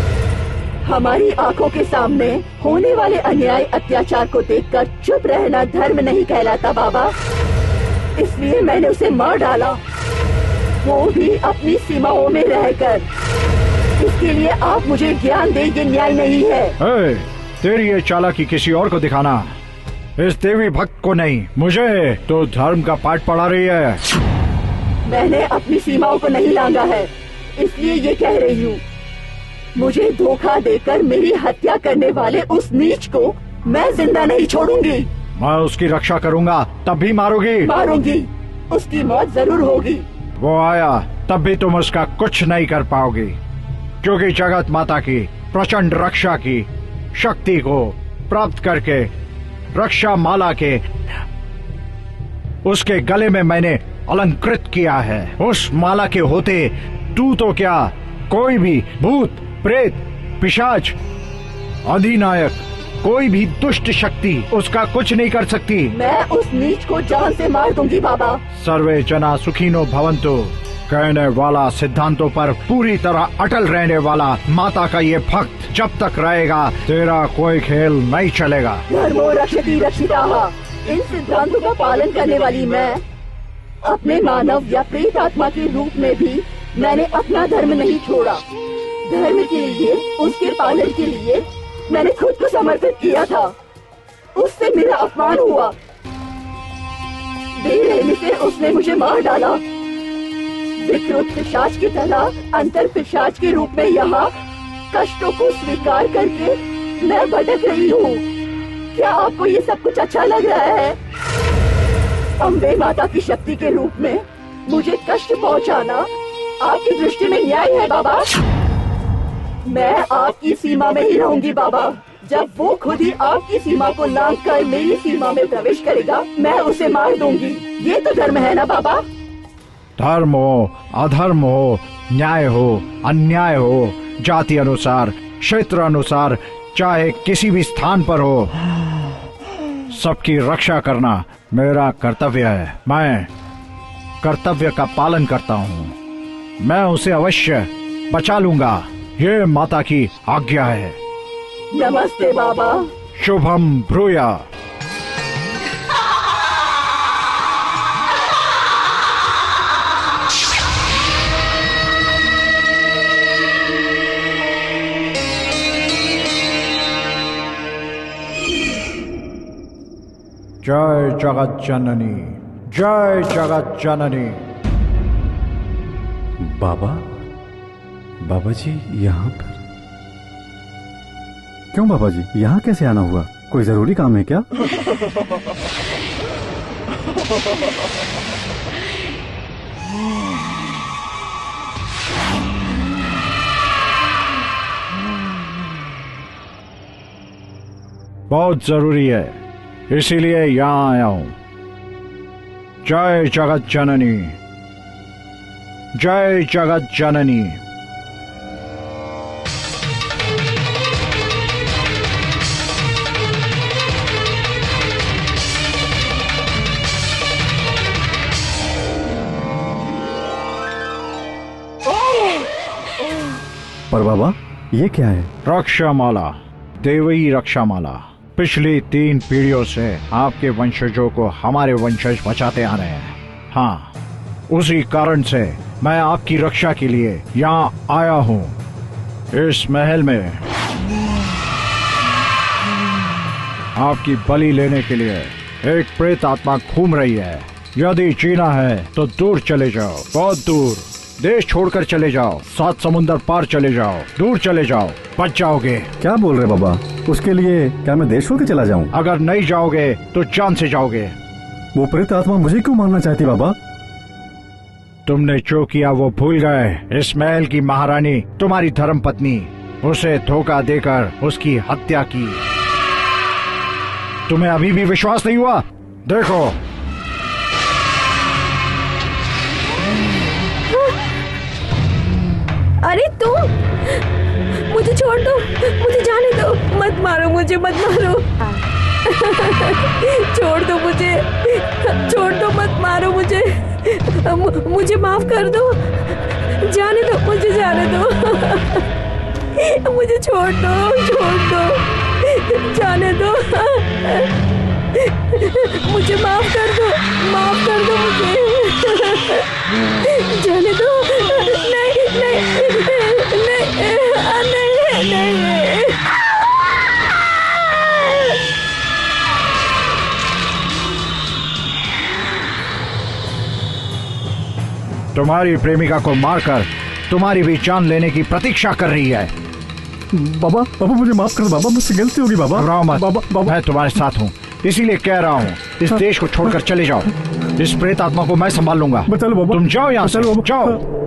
हमारी आंखों के सामने होने वाले अन्याय अत्याचार को देखकर चुप रहना धर्म नहीं कहलाता बाबा। इसलिए मैंने उसे मार डाला, वो भी अपनी सीमाओं में रहकर। इसके लिए आप मुझे ज्ञान दे, ये न्याय नहीं है। तेरी ये चालाकी किसी और को दिखाना, इस देवी भक्त को नहीं। मुझे तो धर्म का पाठ पढ़ा रही है। मैंने अपनी सीमाओं को नहीं लांघा है, इसलिए ये कह रही हूँ। मुझे धोखा देकर मेरी हत्या करने वाले उस नीच को मैं जिंदा नहीं छोड़ूंगी। मैं उसकी रक्षा करूंगा, तब भी मारोगी? मारूंगी, उसकी मौत जरूर होगी। वो आया तब भी तुम उसका कुछ नहीं कर पाओगी, क्योंकि जगत माता की प्रचंड रक्षा की शक्ति को प्राप्त करके रक्षा माला के उसके गले में मैंने अलंकृत किया है। उस माला के होते तू तो क्या, कोई भी भूत प्रेत पिशाच अधिनायक कोई भी दुष्ट शक्ति उसका कुछ नहीं कर सकती। मैं उस नीच को जान से मार दूंगी बाबा। सर्वे जना सुखिनो भवन्तु कहने वाला, सिद्धांतों पर पूरी तरह अटल रहने वाला माता का ये भक्त जब तक रहेगा तेरा कोई खेल नहीं चलेगा। धर्मो रक्षति रक्षिताः, इन सिद्धांतों का पालन करने वाली मैं अपने मानव या प्रेत आत्मा के रूप में भी मैंने अपना धर्म नहीं छोड़ा। धर्म के लिए, उसके पालन के लिए मैंने खुद को समर्पित किया था। उससे मेरा अपमान हुआ, बेरहमी से उसने मुझे मार डाला। विकृत पिशाच की तरह अंतर पिशाच के रूप में यहाँ कष्टों को स्वीकार करके मैं भटक रही हूँ। क्या आपको ये सब कुछ अच्छा लग रहा है? अम्बे माता की शक्ति के रूप में मुझे कष्ट पहुँचाना आपकी दृष्टि में न्याय है बाबा? मैं आपकी सीमा में ही रहूंगी बाबा। जब वो खुद ही आपकी सीमा को लांघकर मेरी सीमा में प्रवेश करेगा, मैं उसे मार दूंगी। ये तो धर्म है ना बाबा? धर्म हो, अधर्म हो, न्याय हो, अन्याय हो, जाति अनुसार, क्षेत्र अनुसार, चाहे किसी भी स्थान पर हो, सबकी रक्षा करना मेरा कर्तव्य है। मैं कर्तव्य का पालन करता हूँ। मैं उसे अवश्य बचा लूंगा, ये माता की आज्ञा है। नमस्ते बाबा। शुभम भ्रूया। जय जगत जननी, जय जगत जननी। बाबा जी यहाँ पर क्यों? बाबा जी यहाँ कैसे आना हुआ? कोई जरूरी काम है क्या? बहुत जरूरी है, इसीलिए यहाँ आया हूँ। जय जगत जननी, जय जगत जननी। पर बाबा ये क्या है? रक्षा माला, देवी रक्षा माला। पिछली 3 पीढ़ियों से आपके वंशजों को हमारे वंशज बचाते आ रहे हैं। हाँ, उसी कारण से मैं आपकी रक्षा के लिए यहाँ आया हूँ। इस महल में आपकी बलि लेने के लिए एक प्रेत आत्मा घूम रही है। यदि जीना है तो दूर चले जाओ, बहुत दूर। देश छोड़कर चले जाओ, 7 समुंदर पार चले जाओ, दूर चले जाओ, बच जाओगे। क्या बोल रहे बाबा? उसके लिए क्या मैं देश छोड़ के चला जाऊं? अगर नहीं जाओगे तो जान से जाओगे। वो प्रेत आत्मा मुझे क्यों मारना चाहती बाबा? तुमने जो किया वो भूल गए। इस महल की महारानी तुम्हारी धर्म पत्नी, उसे धोखा देकर उसकी हत्या की। तुम्हें अभी भी विश्वास नहीं हुआ? देखो। अरे तुम, मुझे छोड़ दो, मुझे जाने दो, मत मारो मुझे, मत मारो। छोड़ दो मुझे, छोड़ दो, मत मारो मुझे, मुझे माफ कर दो, जाने दो, मुझे जाने दो, मुझे छोड़ दो, छोड़ दो, जाने दो, मुझे माफ कर दो मुझे, जाने दो। नहीं नहीं नहीं नहीं। तुम्हारी प्रेमिका को मारकर तुम्हारी भी जान लेने की प्रतीक्षा कर रही है। बाबा बाबा मुझे माफ कर दो बाबा, मुझसे गलती होगी बाबा। घबराओ मत, बाबा मैं तुम्हारे साथ हूँ, इसीलिए कह रहा हूँ इस देश को छोड़कर चले जाओ। इस प्रेत आत्मा को मैं संभाल लूंगा। बचा लो बाबा, तुम जाओ यहाँ से, जाओ।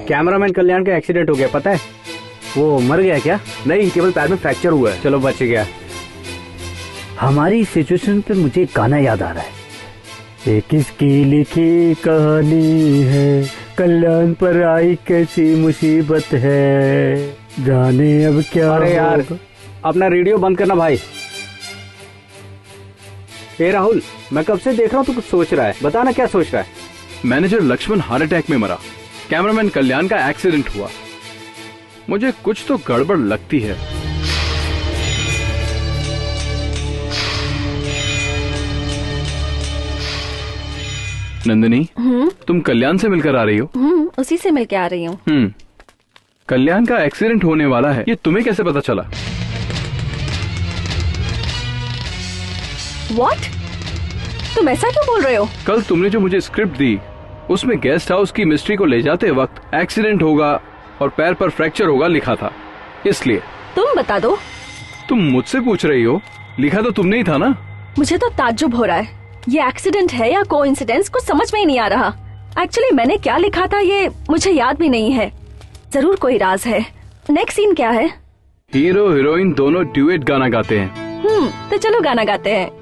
कैमरामैन कल्याण का एक्सीडेंट हो गया, पता है? वो मर गया क्या? नहीं, केवल पैर में फ्रैक्चर हुआ है। चलो बच गया। हमारी सिचुएशन पे मुझे एक गाना याद आ रहा है। ये किसकी लिखी कहानी है, कल्याण पर आई कैसी मुसीबत है, जाने अब क्या। अरे यार अपना रेडियो बंद करना भाई। ए राहुल, मैं कब से देख रहा हूँ तू कुछ सोच रहा है, बताना क्या सोच रहा है? मैनेजर लक्ष्मण हार्ट अटैक में मरा, कैमरामैन कल्याण का एक्सीडेंट हुआ, मुझे कुछ तो गड़बड़ लगती है। नंदिनी, तुम कल्याण से मिलकर आ रही हो? उसी से मिलकर आ रही हूँ। कल्याण का एक्सीडेंट होने वाला है, ये तुम्हें कैसे पता चला? What? तुम ऐसा क्यों बोल रहे हो? कल तुमने जो मुझे स्क्रिप्ट दी उसमें गेस्ट हाउस की मिस्ट्री को ले जाते वक्त एक्सीडेंट होगा और पैर पर फ्रैक्चर होगा लिखा था, इसलिए। तुम बता दो। तुम मुझसे पूछ रही हो? लिखा तो तुमने ही था ना? मुझे तो ताज्जुब हो रहा है, ये एक्सीडेंट है या कोइंसिडेंस, कुछ समझ में ही नहीं आ रहा। एक्चुअली मैंने क्या लिखा था ये मुझे याद भी नहीं है, जरूर कोई राज है। नेक्स्ट सीन क्या है? हीरो हीरोइन दोनों ड्यूएट गाना गाते हैं। तो चलो गाना गाते हैं।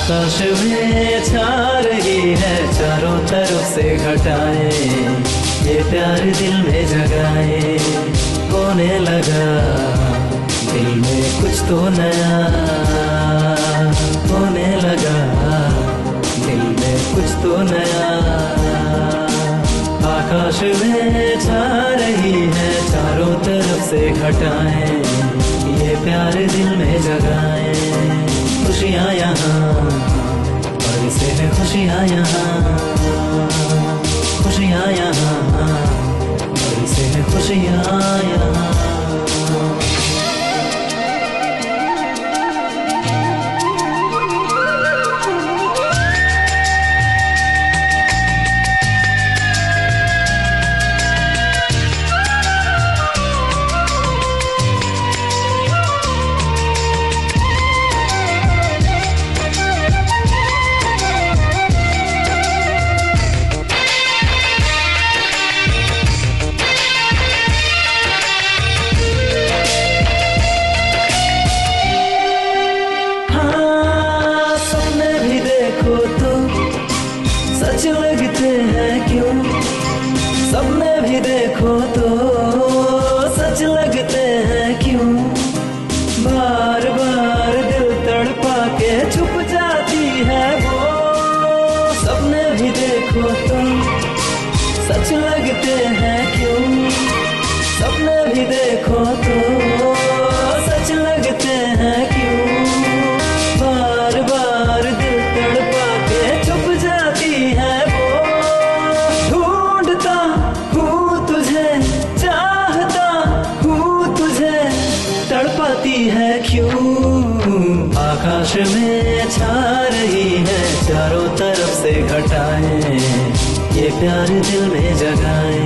आकाश में छा रही है चारों तरफ से घटाएं, ये प्यार दिल में जगाए, होने लगा दिल में कुछ तो नया, होने लगा दिल में कुछ तो नया। आकाश में छा रही है चारों तरफ से घटाएं, ये प्यार दिल में जगाए, खुशियाँ यहाँ और इसे है खुशियाँ यहाँ, खुशियाँ यहाँ और इसे है खुशियाँ यहाँ। बार बार दिल तड़पा के छुप जाती है वो, सपने भी देखो तुम सच लगते हैं क्यों, सपने भी देखो तो सच लगते हैं क्यों, बार बार दिल तड़पा के छुप जाती है वो, ढूंढता हूँ तुझे चाहता हूँ तुझे तड़पाती है क्यों, आकाश में छा रही है चारों तरफ से घटाएं, ये प्यार दिल में जगाए,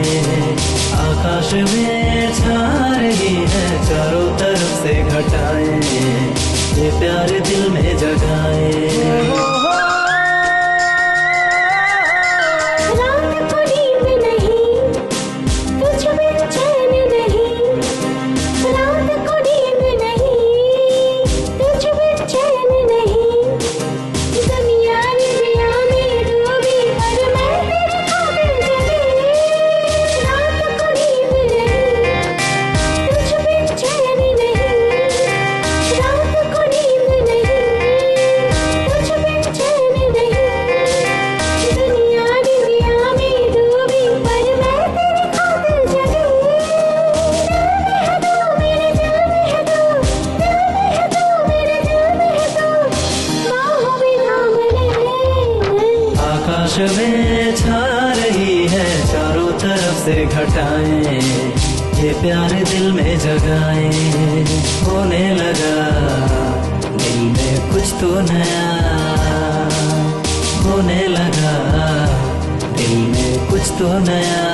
आकाश में छा रही है चारों तरफ से घटाएं, ये प्यार दिल में जगाए। रात को नींद नहीं, तुझ में चैन नहीं, रात को नींद नहीं, तुझ में चैन नहीं, दुनिया दुनिया में डूबी पर मैं तेरे खातिर जगी, रात को नींद नहीं, तुझ में चैन नहीं, रात को नींद नहीं, तुझ में चैन नहीं, दुनिया दुनिया में डूबी पर मैं तेरे खातिर जगी, दिल में है तू, मेरे दिल में है तू, दिल में है तू, मेरे दिल में है तू, बाहों में थाम ले। आकाश में छा रही है चारों तरफ से घटाएं, ये प्यार दिल में जगाए, होने लगा दिल में कुछ तो नया, होने लगा दिल में कुछ तो नया।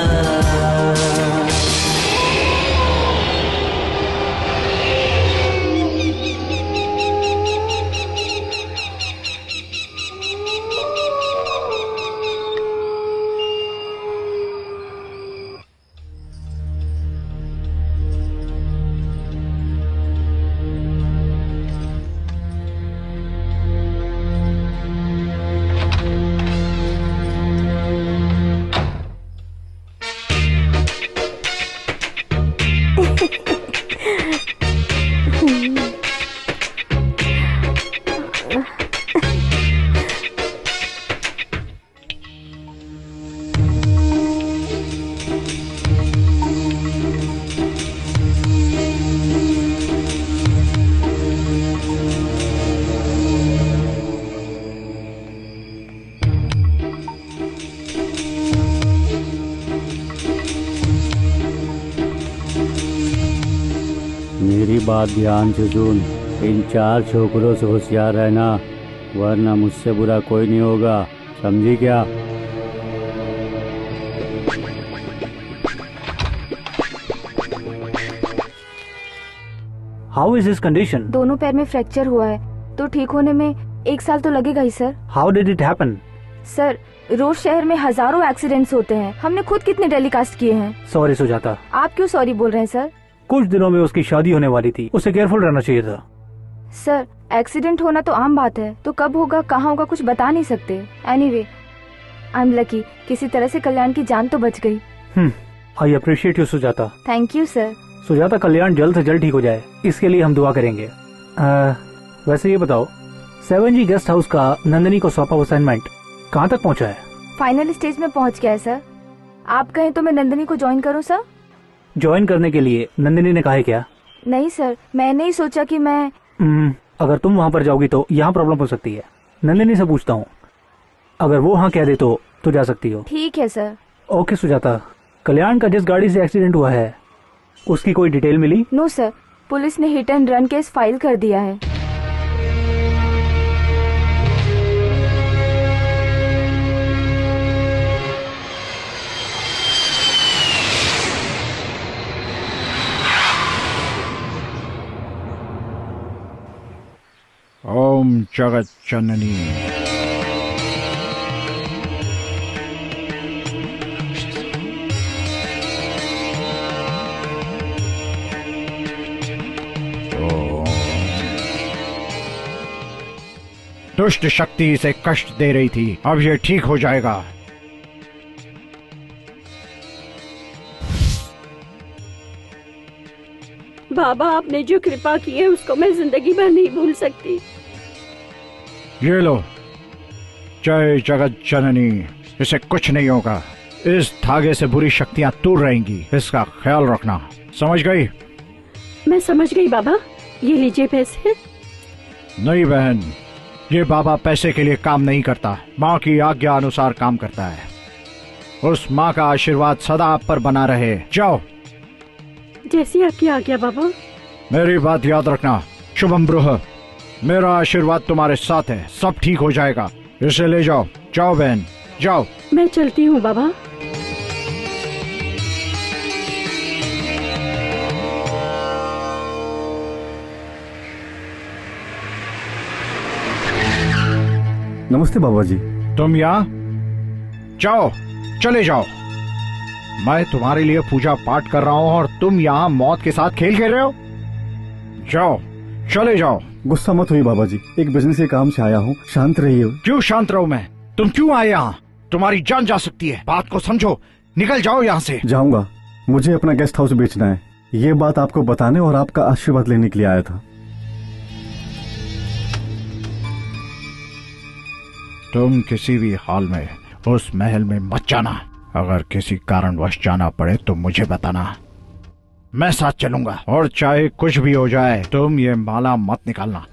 मेरी बात ध्यान से सुन, इन 4 छोकरों से होशियार रहना, वरना मुझसे बुरा कोई नहीं होगा, समझी क्या? How is his condition? दोनों पैर में फ्रैक्चर हुआ है, तो ठीक होने में 1 साल तो लगेगा ही sir. How did it happen? Sir, रोज शहर में हजारों एक्सीडेंट्स होते हैं, हमने खुद कितने टेलीकास्ट किए हैं। सॉरी सुजाता। आप क्यों सॉरी बोल रहे हैं सर? कुछ दिनों में उसकी शादी होने वाली थी, उसे केयरफुल रहना चाहिए था। सर, एक्सीडेंट होना तो आम बात है, तो कब होगा कहाँ होगा कुछ बता नहीं सकते। एनीवे, आई एम लकी, किसी तरह से कल्याण की जान तो बच गई। I appreciate you Sujata. Thank you sir. Sujata, Kalyan जल्द से जल्द ठीक हो जाए, इसके लिए हम दुआ करेंगे। वैसे ये बताओ, 7G गेस्ट हाउस का नंदिनी को सौंपा असाइनमेंट कहाँ तक पहुँचा है? फाइनल स्टेज में पहुँच गया है सर। आप कहें तो मैं नंदिनी को ज्वाइन करूँ सर? ज्वाइन करने के लिए नंदिनी ने कहा है क्या? नहीं सर, मैंने ही सोचा कि मैं अगर तुम वहाँ पर जाओगी तो यहाँ प्रॉब्लम हो सकती है। नंदिनी से पूछता हूँ, अगर वो हाँ कह दे तो जा सकती हो। ठीक है सर। ओके सुजाता, कल्याण का जिस गाड़ी से एक्सीडेंट हुआ है उसकी कोई डिटेल मिली? नो सर, पुलिस ने hit and run case file कर दिया है। ओम जगत जननी। दुष्ट शक्ति इसे कष्ट दे रही थी, अब ये ठीक हो जाएगा। बाबा आपने जो कृपा की है उसको मैं जिंदगी भर नहीं भूल सकती। ये लो, जय जगत जननी, इसे कुछ नहीं होगा। इस धागे से बुरी शक्तियाँ दूर रहेंगी, इसका ख्याल रखना, समझ गई? मैं समझ गई बाबा, ये लीजिए पैसे। नहीं बहन, ये बाबा पैसे के लिए काम नहीं करता, माँ की आज्ञा अनुसार काम करता है। उस माँ का आशीर्वाद सदा आप पर बना रहे। जाओ। जैसी आपकी आज्ञा बाबा। मेरी बात याद रखना, शुभम ब्रूह, मेरा आशीर्वाद तुम्हारे साथ है, सब ठीक हो जाएगा। इसे ले जाओ। जाओ बहन, जाओ। मैं चलती हूँ बाबा। नमस्ते बाबा जी। तुम यहाँ? जाओ, चले जाओ। मैं तुम्हारे लिए पूजा पाठ कर रहा हूँ और तुम यहाँ मौत के साथ खेल खेल रहे हो। जाओ, चले जाओ। गुस्सा मत हुई बाबा जी, एक बिजनेस के काम से आया हूँ, शांत रहिए। क्यों शांत रहूं मैं? तुम क्यों आए यहाँ? तुम्हारी जान जा सकती है, बात को समझो। निकल जाओ यहाँ से। जाऊंगा, मुझे अपना गेस्ट हाउस बेचना है। ये बात आपको बताने और आपका आशीर्वाद लेने के लिए आया था। तुम किसी भी हाल में उस महल में मत जाना। अगर किसी कारणवश जाना पड़े तो मुझे बताना, मैं साथ चलूंगा। और चाहे कुछ भी हो जाए, तुम ये माला मत निकालना।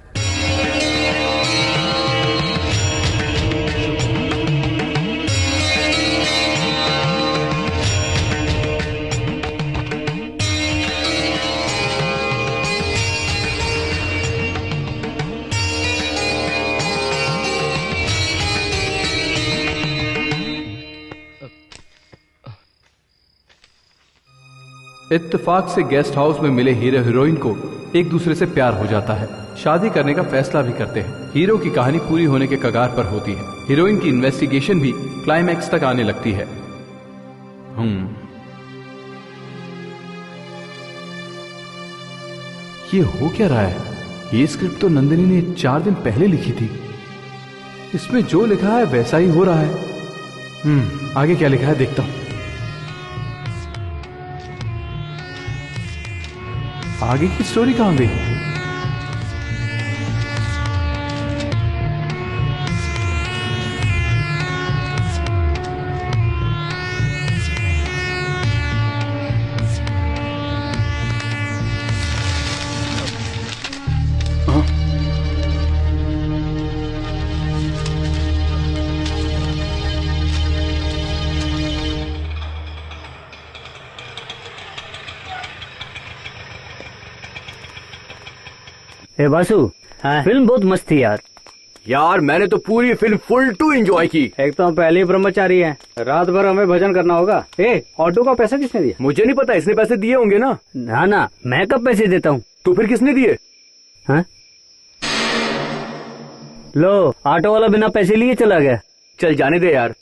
इत्तेफाक से गेस्ट हाउस में मिले हीरो हीरोइन को एक दूसरे से प्यार हो जाता है, शादी करने का फैसला भी करते हैं। हीरो की कहानी पूरी होने के कगार पर होती है, हीरोइन की इन्वेस्टिगेशन भी क्लाइमैक्स तक आने लगती है। ये हो क्या रहा है? ये स्क्रिप्ट तो नंदिनी ने 4 दिन पहले लिखी थी। इसमें जो लिखा है वैसा ही हो रहा है। आगे क्या लिखा है देखता हूं। आगे की स्टोरी कहां गई? ए बासु, फिल्म बहुत मस्त थी यार। यार मैंने तो पूरी फिल्म फुल टू एंजॉय की। एक तो हम पहले ही ब्रह्मचारी हैं, रात भर हमें भजन करना होगा। ऑटो का पैसा किसने दिया? मुझे नहीं पता, इसने पैसे दिए होंगे ना। ना, मैं कब पैसे देता हूँ? तो फिर किसने दिए? हाँ? लो, ऑटो वाला बिना पैसे लिए चला गया। चल जाने दे यार।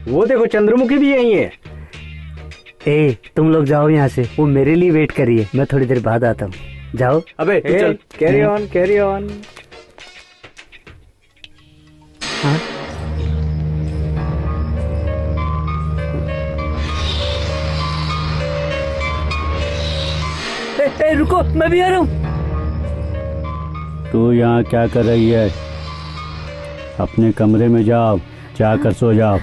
वो देखो चंद्रमुखी भी यही है। तुम लोग जाओ यहाँ से, वो मेरे लिए वेट करिए, मैं थोड़ी देर बाद आता हूँ। जाओ। अबे चल, कैरी ऑन कैरी ऑन। रुको, मैं भी आ रहा हूँ। तू यहाँ क्या कर रही है? अपने कमरे में जाओ, जाकर सो जाओ।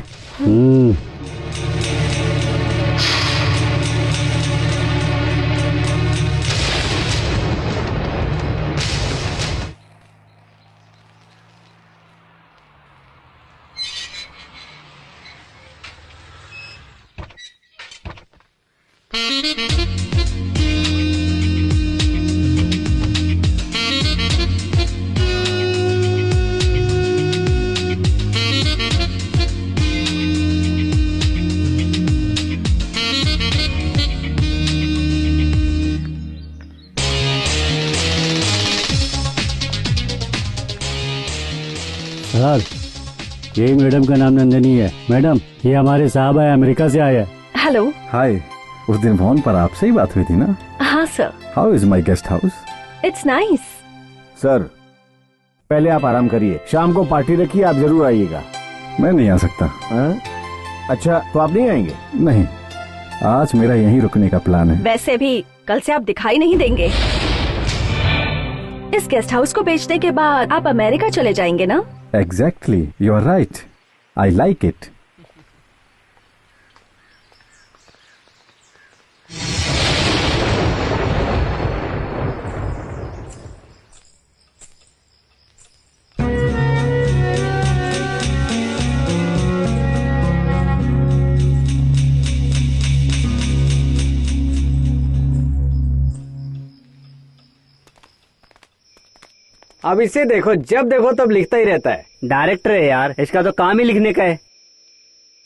सर, यही मैडम का नाम नंदिनी है। मैडम, ये हमारे साहब है, अमेरिका से आए हैं। हेलो। हाय, उस दिन फोन पर आपसे ही बात हुई थी ना? हाँ sir. How is my guest house? It's nice. Sir, पहले आप आराम करिए, शाम को पार्टी रखिए, आप जरूर आइएगा। मैं नहीं आ सकता। अच्छा, तो आप नहीं आएंगे? नहीं, आज मेरा यहीं रुकने का प्लान है। वैसे भी कल से आप दिखाई नहीं देंगे। इस गेस्ट हाउस को बेचने के बाद आप अमेरिका चले जाएंगे ना? Exactly, you are right, I like it. अब इसे देखो, जब देखो तब लिखता ही रहता है। डायरेक्टर है यार, इसका तो काम ही लिखने का है।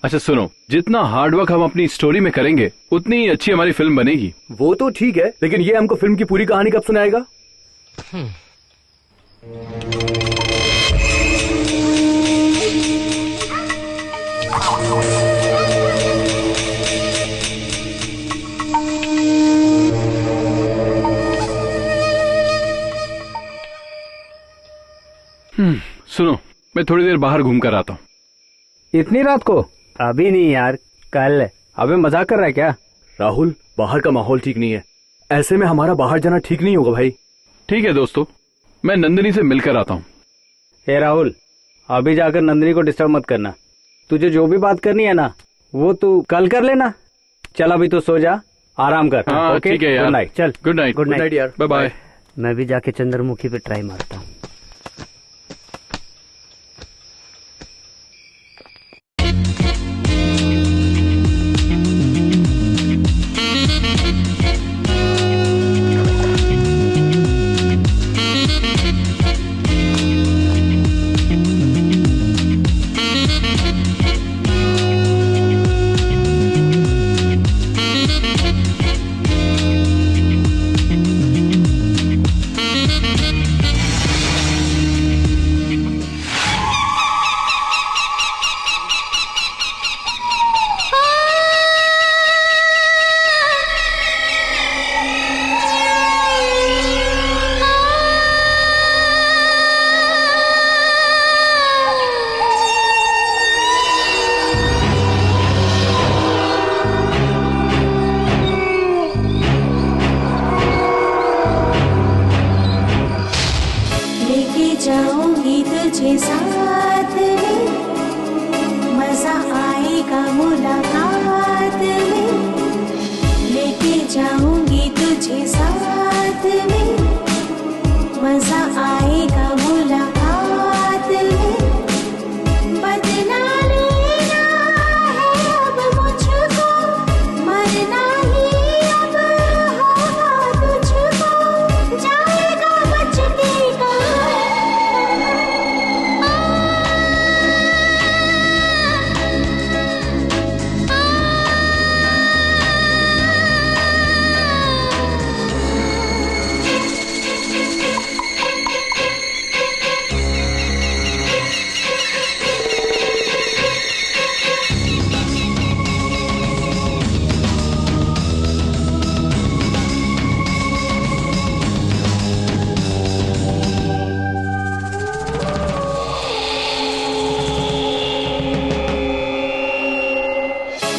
अच्छा सुनो, जितना हार्डवर्क हम अपनी स्टोरी में करेंगे उतनी ही अच्छी हमारी फिल्म बनेगी। वो तो ठीक है, लेकिन ये हमको फिल्म की पूरी कहानी कब सुनाएगा? सुनो, मैं थोड़ी देर बाहर घूम कर आता हूँ। इतनी रात को? अभी नहीं यार, कल। अबे मजाक कर रहा है क्या? राहुल, बाहर का माहौल ठीक नहीं है, ऐसे में हमारा बाहर जाना ठीक नहीं होगा भाई। ठीक है दोस्तों, मैं नंदिनी से मिलकर आता हूँ। हे राहुल, अभी जाकर नंदिनी को डिस्टर्ब मत करना। तुझे जो भी बात करनी है ना, वो तू कल कर लेना। चल अभी तो सो जा, आराम कर। हाँ, ओके, ठीक है यार। Good night. चल, गुड नाइट। गुड नाइट यार, बाय बाय। मैं भी जाके चंद्रमुखी पे ट्राई मारता हूँ। जाऊंगी तुझे साथ में, मजा आएगा मुलाकात में। लेके जाऊंगी तुझे साथ में, मजा आएगा मुलाकात में। बदला लेना है अब मुझको, मरना ही अब होगा तुझको। जाएगा बच के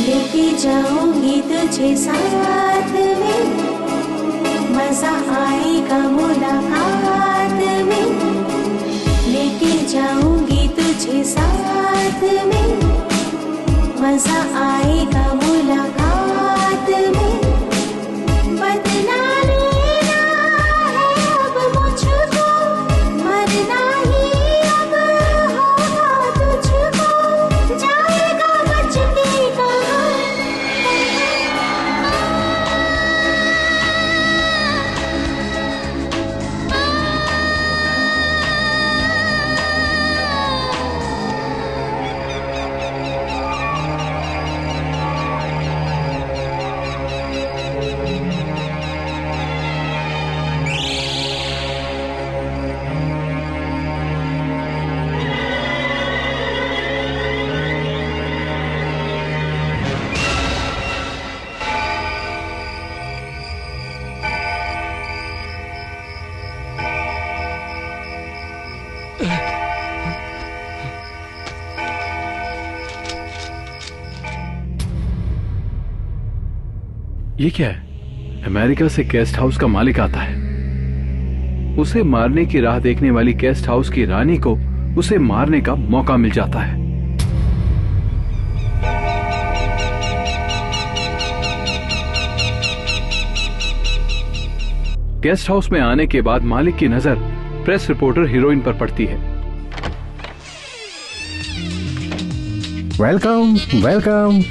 लेके जाऊंगी तुझे साथ में, मजा आएगा मुलाकात में। लेके जाऊंगी तुझे साथ में, मजा आएगा मुलाकात में। बदला लेना है अब मुझको, मरना ही अब होगा तुझको। जाएगा बच के ये क्या है? अमेरिका से गेस्ट हाउस का मालिक आता है। उसे मारने की राह देखने वाली गेस्ट हाउस की रानी को उसे मारने का मौका मिल जाता है। गेस्ट हाउस में आने के बाद मालिक की नजर प्रेस रिपोर्टर हीरोइन पर पड़ती है। Welcome welcome.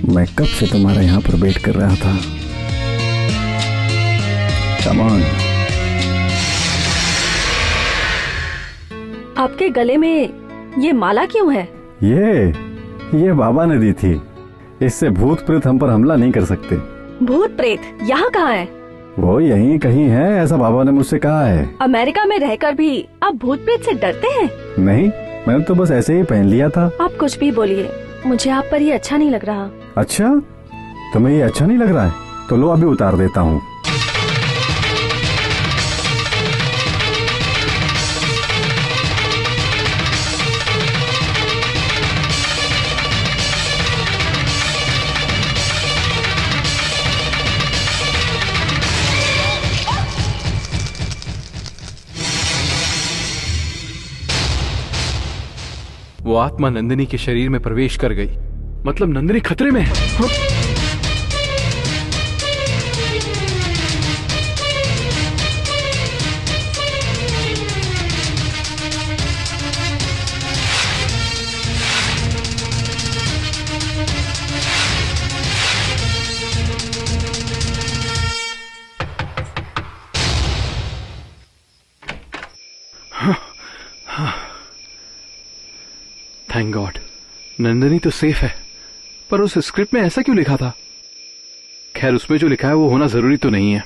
मैं कब से तुम्हारा यहाँ पर वेट कर रहा था। Come on. आपके गले में ये माला क्यों है? ये बाबा ने दी थी। इससे भूत प्रेत हम पर हमला नहीं कर सकते। भूत प्रेत यहाँ कहाँ है? वो यहीं कहीं है, ऐसा बाबा ने मुझसे कहा है। अमेरिका में रहकर भी आप भूत प्रेत से डरते हैं? नहीं, मैंने तो बस ऐसे ही पहन लिया था। आप कुछ भी बोलिए, मुझे आप पर ये अच्छा नहीं लग रहा। अच्छा, तुम्हें ये अच्छा नहीं लग रहा है? तो लो अभी उतार देता हूँ। वो आत्मा नंदिनी के शरीर में प्रवेश कर गई। मतलब नंदिनी खतरे में है। थैंक गॉड, नंदिनी तो सेफ है। पर उस स्क्रिप्ट में ऐसा क्यों लिखा था? खैर, उसमें जो लिखा है वो होना जरूरी तो नहीं है।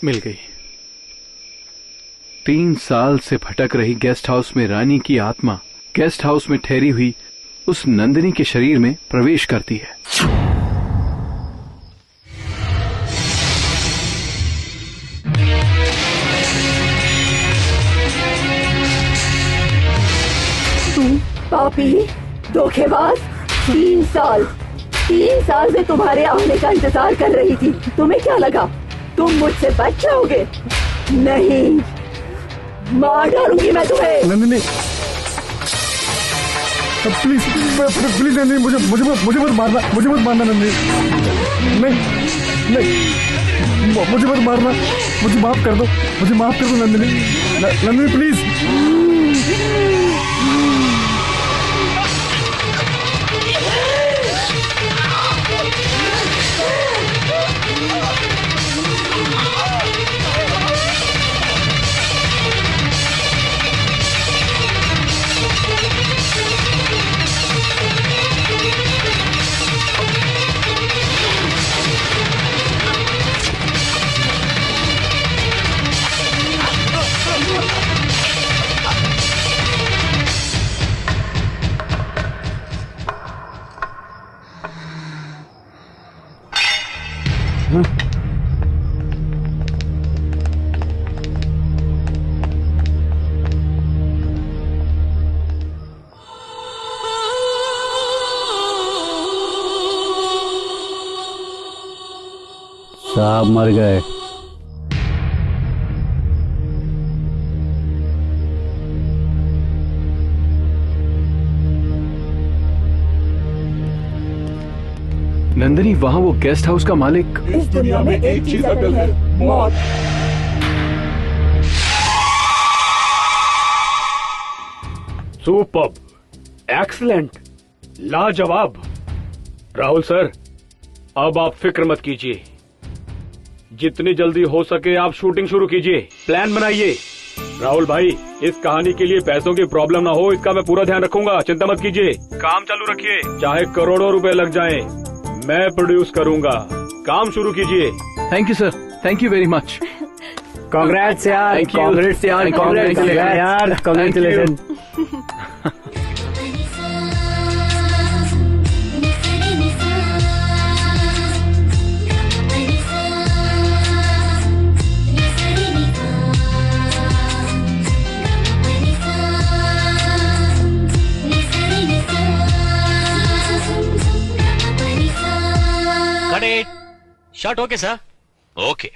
मिल गई। 3 साल से भटक रही गेस्ट हाउस में रानी की आत्मा गेस्ट हाउस में ठहरी हुई उस नंदिनी के शरीर में प्रवेश करती है। तुम पापी, धोखेबाज। 3 साल से तुम्हारे आने का इंतजार कर रही थी। तुम्हें क्या लगा तुम मुझसे बच जाओगे? नहीं, मार डालूंगी मैं तुम्हें। नंदिनी, प्लीज प्लीज नंदिनी, मुझे मत मारना नंदिनी। नहीं, मुझे मत मारना। मुझे माफ कर दो नंदिनी प्लीज। साहब मर गए। नंदिनी, वहाँ वो गेस्ट हाउस का मालिक। इस दुनिया में एक चीज अटल है, मौत। सुपर्ब, एक्सीलेंट, लाजवाब। राहुल सर, अब आप फिक्र मत कीजिए, जितनी जल्दी हो सके आप शूटिंग शुरू कीजिए, प्लान बनाइए। राहुल भाई, इस कहानी के लिए पैसों की प्रॉब्लम ना हो, इसका मैं पूरा ध्यान रखूंगा, चिंता मत कीजिए। काम चालू रखिए, चाहे करोड़ों रुपए लग जाएं, मैं प्रोड्यूस करूंगा। काम शुरू कीजिए। Thank you sir, thank you very much. Congrats यार, Thank you. कांग्रेट्स यार, Thank you. कांग्रेट्स यार, congratulation. Cut it. Shot okay, sir. Okay.